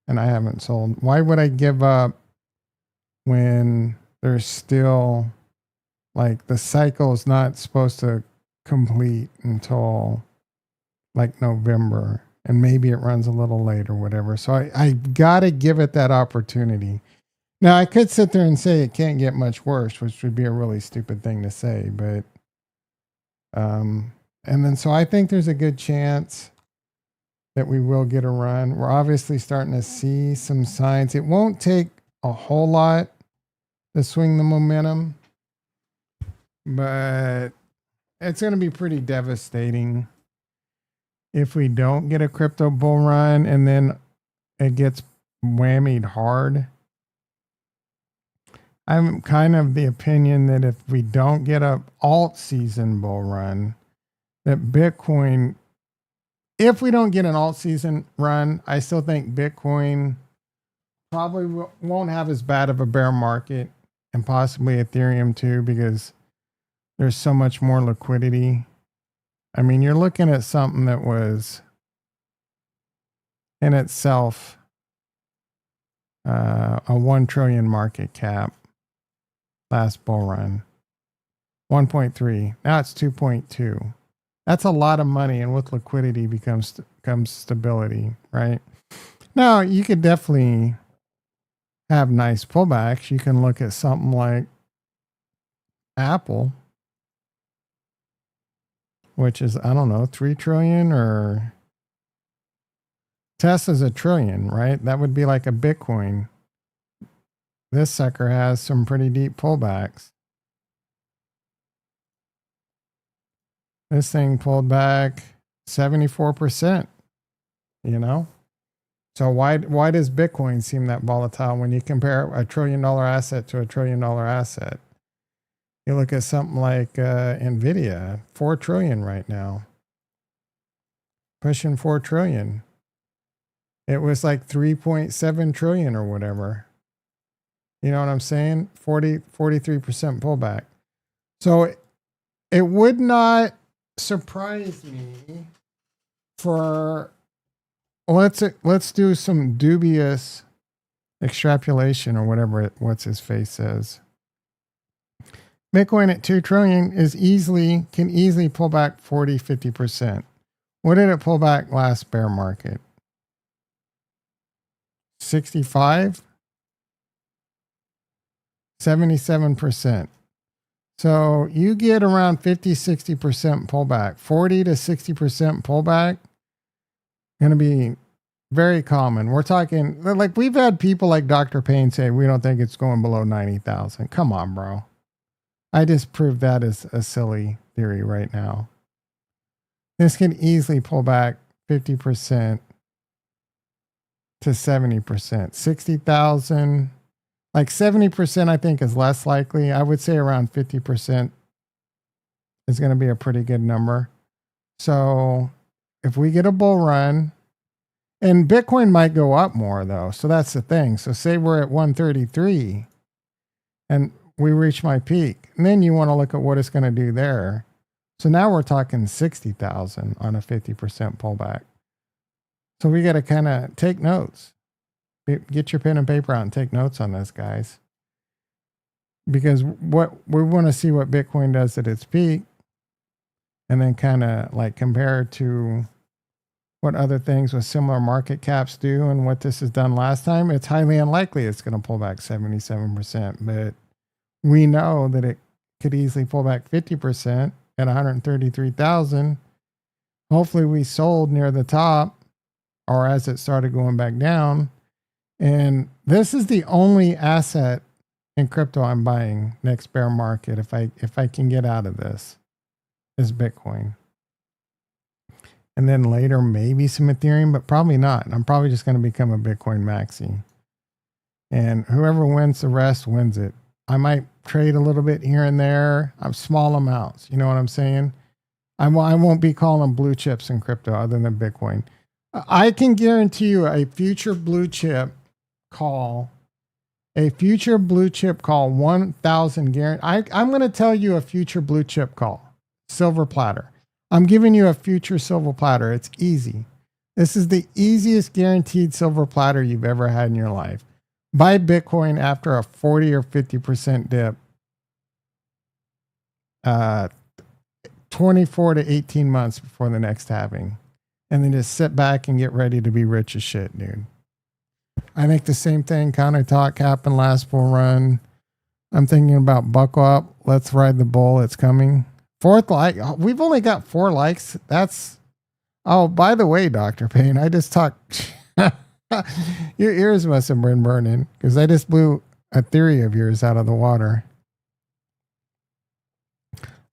and I haven't sold. Why would I give up when there's still like the cycle is not supposed to complete until like November, and maybe it runs a little late or whatever. So I gotta give it that opportunity. Now I could sit there and say it can't get much worse, which would be a really stupid thing to say, but and then so I think there's a good chance that we will get a run. We're obviously starting to see some signs. It won't take a whole lot to swing the momentum, but it's going to be pretty devastating if we don't get a crypto bull run and then it gets whammied hard. I'm kind of the opinion that if we don't get a alt season bull run, that Bitcoin, if we don't get an alt season run, I still think Bitcoin probably won't have as bad of a bear market, and possibly Ethereum too, because there's so much more liquidity. I mean, you're looking at something that was in itself a 1 trillion market cap last bull run. 1.3. Now it's 2.2. That's a lot of money, and with liquidity comes stability, right? Now, you could definitely have nice pullbacks. You can look at something like Apple, which is, I don't know, 3 trillion, or Tesla's $1 trillion, right? That would be like a Bitcoin. This sucker has some pretty deep pullbacks. This thing pulled back 74%, you know? So why does Bitcoin seem that volatile when you compare $1 trillion asset to $1 trillion asset? You look at something like Nvidia, 4 trillion right now. Pushing 4 trillion. It was like 3.7 trillion or whatever. You know what I'm saying? 43% pullback. So it would not surprise me for, let's do some dubious extrapolation or whatever what's his face says. Bitcoin at 2 trillion can easily pull back 40-50%. What did it pull back last bear market? 65? 77%. So you get around 50-60% pullback. 40 to 60% pullback, going to be very common. We're talking, like, we've had people like Dr. Payne say, we don't think it's going below 90,000. Come on, bro. I just proved that is a silly theory right now. This can easily pull back 50% to 70%. 60,000, like 70% I think is less likely. I would say around 50% is going to be a pretty good number. So if we get a bull run, and Bitcoin might go up more though. So that's the thing. So say we're at 133 and we reach my peak, and then you want to look at what it's going to do there. So now we're talking 60,000 on a 50% pullback. So we got to kind of take notes. Get your pen and paper out and take notes on this, guys. Because what we want to see what Bitcoin does at its peak, and then kind of like compare to what other things with similar market caps do and what this has done last time. It's highly unlikely it's going to pull back 77%, but we know that it could easily pull back 50% at 133,000. Hopefully we sold near the top or as it started going back down. And this is the only asset in crypto I'm buying next bear market if I can get out of this, is Bitcoin. And then later maybe some Ethereum, but probably not. I'm probably just going to become a Bitcoin maxi. And whoever wins the rest wins it. I might trade a little bit here and there. I'm small amounts. You know what I'm saying? I won't be calling blue chips in crypto other than Bitcoin. I can guarantee you a future blue chip call, 1,000 guarantee. I'm going to tell you a future blue chip call, silver platter. I'm giving you a future silver platter. It's easy. This is the easiest guaranteed silver platter you've ever had in your life. Buy Bitcoin after a 40 or 50% dip. 24 to 18 months before the next halving. And then just sit back and get ready to be rich as shit, dude. I think the same thing counter talk happened last bull run. I'm thinking about buckle up. Let's ride the bull. It's coming. 4th like. We've only got 4 likes. That's. Oh, by the way, Dr. Payne, I just talked. Your ears must have been burning because I just blew a theory of yours out of the water.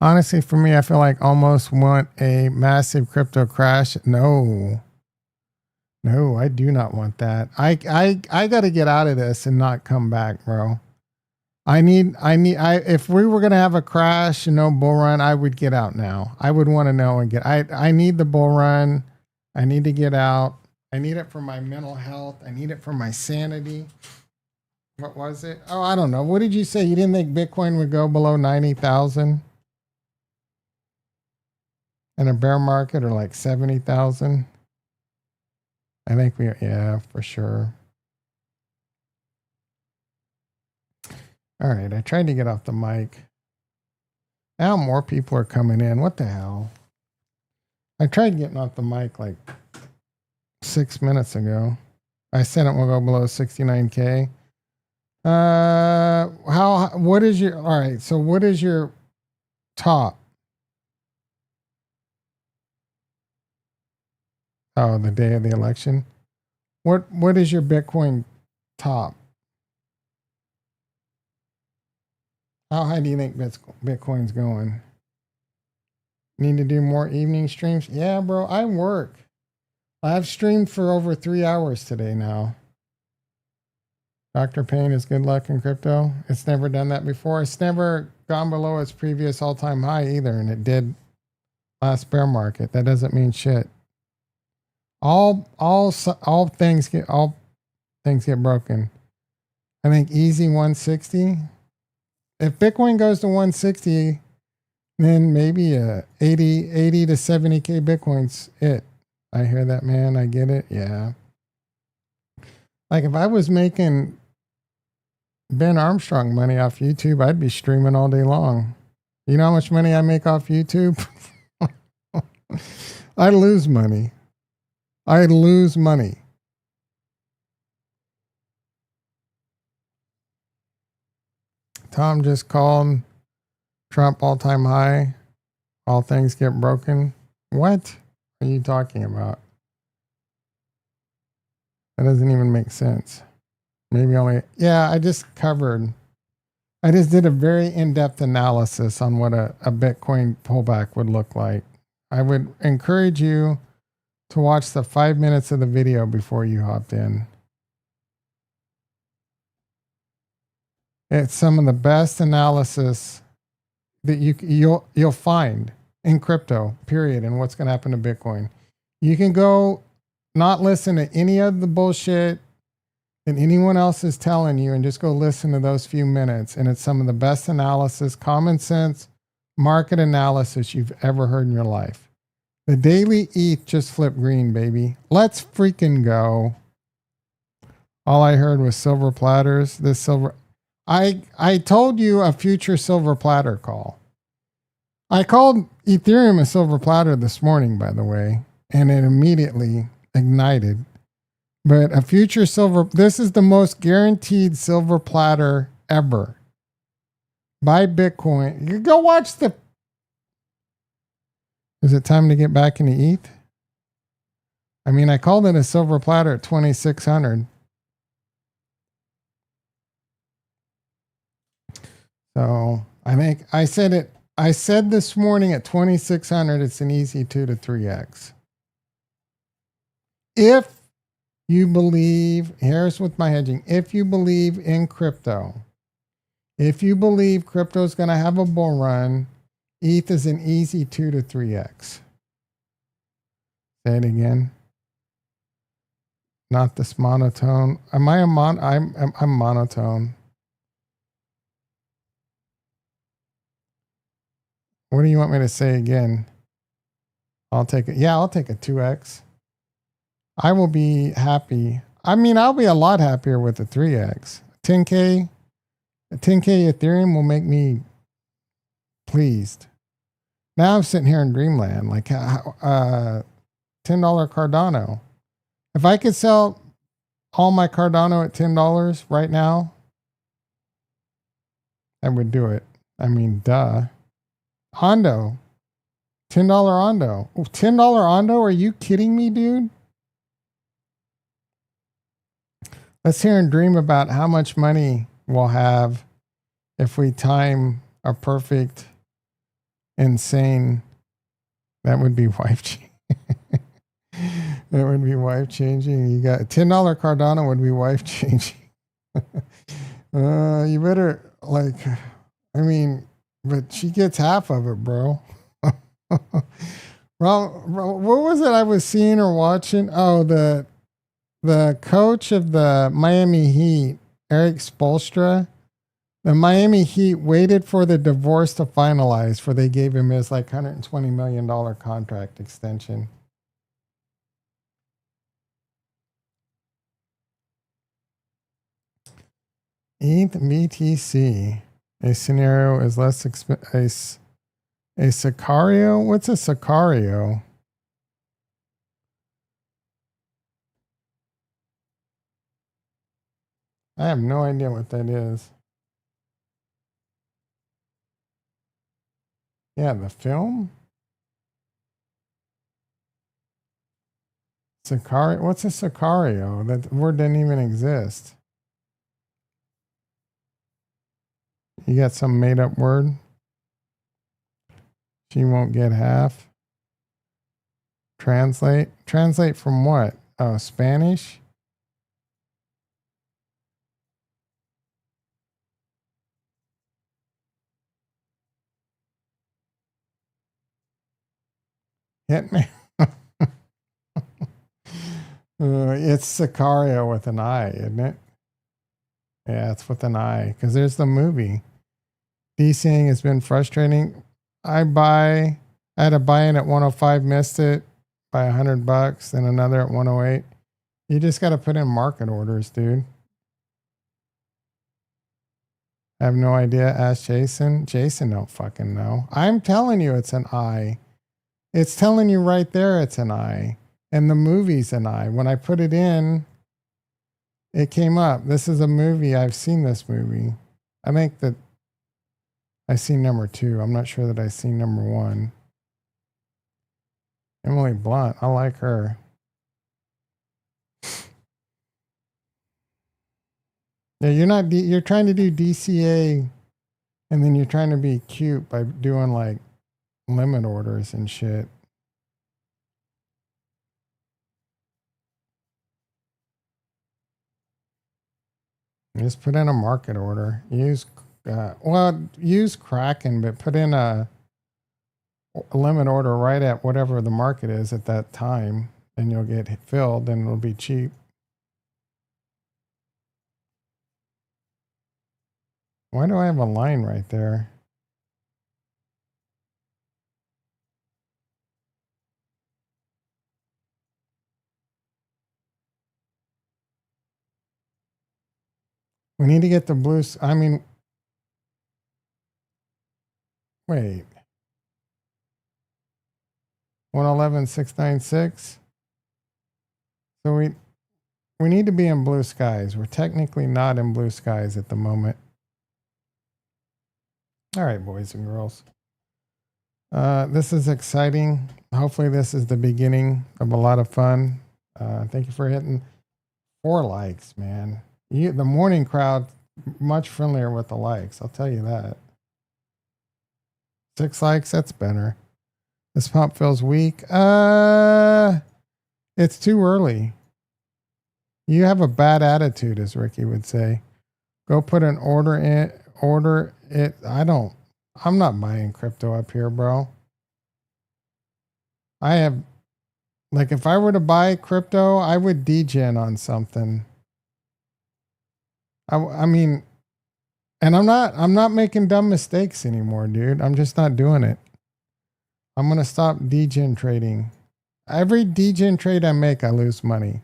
Honestly, for me, I feel like almost want a massive crypto crash. No, I do not want that. I got to get out of this and not come back, bro. If we were going to have a crash and no bull run, I would get out now. I would want to know and I need the bull run. I need to get out. I need it for my mental health. I need it for my sanity. What was it? Oh, I don't know. What did you say? You didn't think Bitcoin would go below 90,000? in a bear market are like 70,000. I think yeah, for sure. All right, I tried to get off the mic. Now more people are coming in. What the hell? I tried getting off the mic like 6 minutes ago. I said it will go below 69K. What is your, all right, so what is your top? Oh, the day of the election. What is your Bitcoin top? How high do you think Bitcoin's going? Need to do more evening streams? Yeah, bro, I work. I've streamed for over 3 hours today now. Dr. Payne is good luck in crypto. It's never done that before. It's never gone below its previous all-time high either, and it did last bear market. That doesn't mean shit. All things get broken. I think easy 160. If Bitcoin goes to 160, then maybe 80 to 70K Bitcoin's it. I hear that, man. I get it. Yeah. Like if I was making Ben Armstrong money off YouTube, I'd be streaming all day long. You know how much money I make off YouTube? I lose money. I lose money. Tom just called Trump all-time high. All things get broken. What are you talking about? That doesn't even make sense. Maybe only, yeah, I just did a very in-depth analysis on what a Bitcoin pullback would look like. I would encourage you to watch the 5 minutes of the video before you hopped in. It's some of the best analysis that you'll find in crypto, period, and what's going to happen to Bitcoin. You can go not listen to any of the bullshit that anyone else is telling you and just go listen to those few minutes. And it's some of the best analysis, common sense, market analysis you've ever heard in your life. The daily ETH just flipped green, baby. Let's freaking go. All I heard was silver platters. This silver. I told you a future silver platter call. I called Ethereum a silver platter this morning, by the way, and it immediately ignited. But a future silver, this is the most guaranteed silver platter ever. Buy Bitcoin. You go watch the. Is it time to get back into ETH? I mean, I called it a silver platter at 2,600. So I think I said this morning at 2,600, it's an easy 2 to 3x. If you believe, here's with my hedging, if you believe in crypto, if you believe crypto is going to have a bull run, ETH is an easy 2 to 3x. Say it again. Not this monotone. Am I I'm monotone. What do you want me to say again? I'll take it. Yeah, I'll take a 2x. I will be happy. I mean, I'll be a lot happier with the 3x. 10K Ethereum will make me pleased. Now I'm sitting here in dreamland, like $10 Cardano. If I could sell all my Cardano at $10 right now, I would do it. I mean, duh. Hondo. $10 Hondo. $10 Hondo? Are you kidding me, dude? Let's hear and dream about how much money we'll have if we time a perfect, insane. That would be wife changing. That would be wife changing. You got $10 Cardano would be wife changing. You better I mean, but she gets half of it, bro. Well, what was it I was seeing or watching? Oh, the coach of the Miami Heat, Eric Spoelstra, The Miami Heat waited for the divorce to finalize, for they gave him his like $120 million contract extension. ETH BTC. A scenario is less expensive. A Sicario? What's a Sicario? I have no idea what that is. Yeah, the film? Sicario? What's a Sicario? That word didn't even exist. You got some made up word? She won't get half. Translate? Translate from what? Oh, Spanish? Hit me. It's Sicario with an I, isn't it? Yeah, it's with an I, because there's the movie. DCing has been frustrating. I had a buy-in at 105, missed it by $100, then another at 108. You just got to put in market orders, dude. I have no idea. Ask Jason. Jason don't fucking know. I'm telling you it's an I. It's telling you right there it's an I. And the movie's an I. When I put it in, it came up. This is a movie. I've seen this movie. I think that I seen number 2. I'm not sure that I seen number 1. Emily Blunt. I like her. Yeah, you're trying to do DCA and then you're trying to be cute by doing like limit orders and shit. Just put in a market order. Use Kraken, but put in a limit order right at whatever the market is at that time, and you'll get filled, and it'll be cheap. Why do I have a line right there? We need to get the blue. I mean, wait. 111,696. So we need to be in blue skies. We're technically not in blue skies at the moment. All right, boys and girls. This is exciting. Hopefully this is the beginning of a lot of fun. Thank you for hitting 4 likes, man. The morning crowd, much friendlier with the likes. I'll tell you that. 6 likes, that's better. This pump feels weak. It's too early. You have a bad attitude, as Ricky would say. Go put an order in. Order it. I'm not buying crypto up here, bro. I have, like, if I were to buy crypto, I would degen on something. I mean, and I'm not making dumb mistakes anymore, dude. I'm just not doing it. I'm going to stop degen trading. Every degen trade I make, I lose money.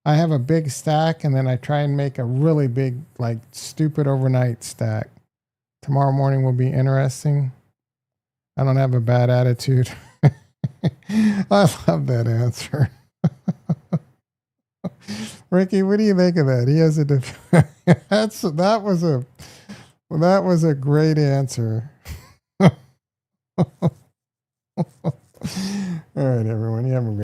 I have a big stack and then I try and make a really big, like, stupid overnight stack. Tomorrow morning will be interesting. I don't have a bad attitude. I love that answer. Ricky, what do you think of that? He has a that was a great answer. All right, everyone. You have a great